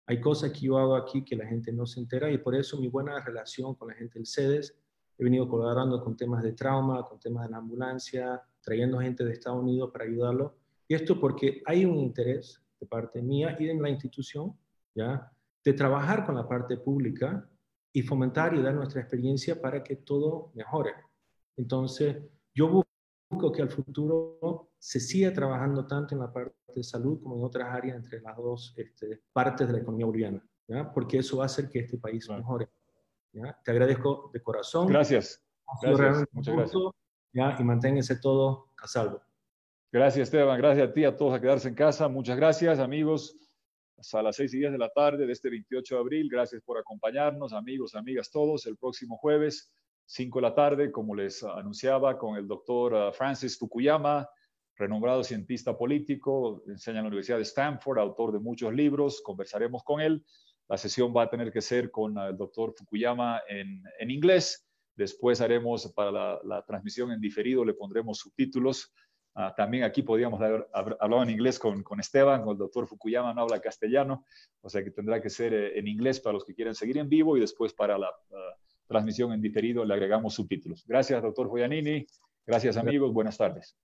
Hay cosas que yo hago aquí que la gente no se entera y por eso mi buena relación con la gente del CEDES. He venido colaborando con temas de trauma, con temas de la ambulancia, trayendo gente de Estados Unidos para ayudarlo. Y esto porque hay un interés de parte mía y de la institución, ¿ya?, de trabajar con la parte pública y fomentar y dar nuestra experiencia para que todo mejore. Entonces, yo busco que al futuro se siga trabajando tanto en la parte de salud como en otras áreas entre las dos partes de la economía boliviana, ¿ya? Porque eso va a hacer que este país mejore. ¿Ya? Te agradezco de corazón. Gracias. Gracias. Muchas gracias. ¿Ya? Y manténganse todos a salvo. Gracias, Esteban. Gracias a ti, a todos a quedarse en casa. Muchas gracias, amigos. Hasta las 6:10 de la tarde de este 28 de abril. Gracias por acompañarnos, amigos, amigas, todos. El próximo jueves, 5 de la tarde, como les anunciaba, con el doctor Francis Fukuyama, renombrado cientista político, enseña en la Universidad de Stanford, autor de muchos libros. Conversaremos con él. La sesión va a tener que ser con el doctor Fukuyama en inglés. Después haremos para la transmisión en diferido, le pondremos subtítulos. También aquí podríamos haber hablado en inglés con Esteban, con el doctor Fukuyama no habla castellano, o sea que tendrá que ser en inglés para los que quieren seguir en vivo, y después para la transmisión en diferido le agregamos subtítulos. Gracias, doctor Foglianini. Gracias, amigos. Buenas tardes.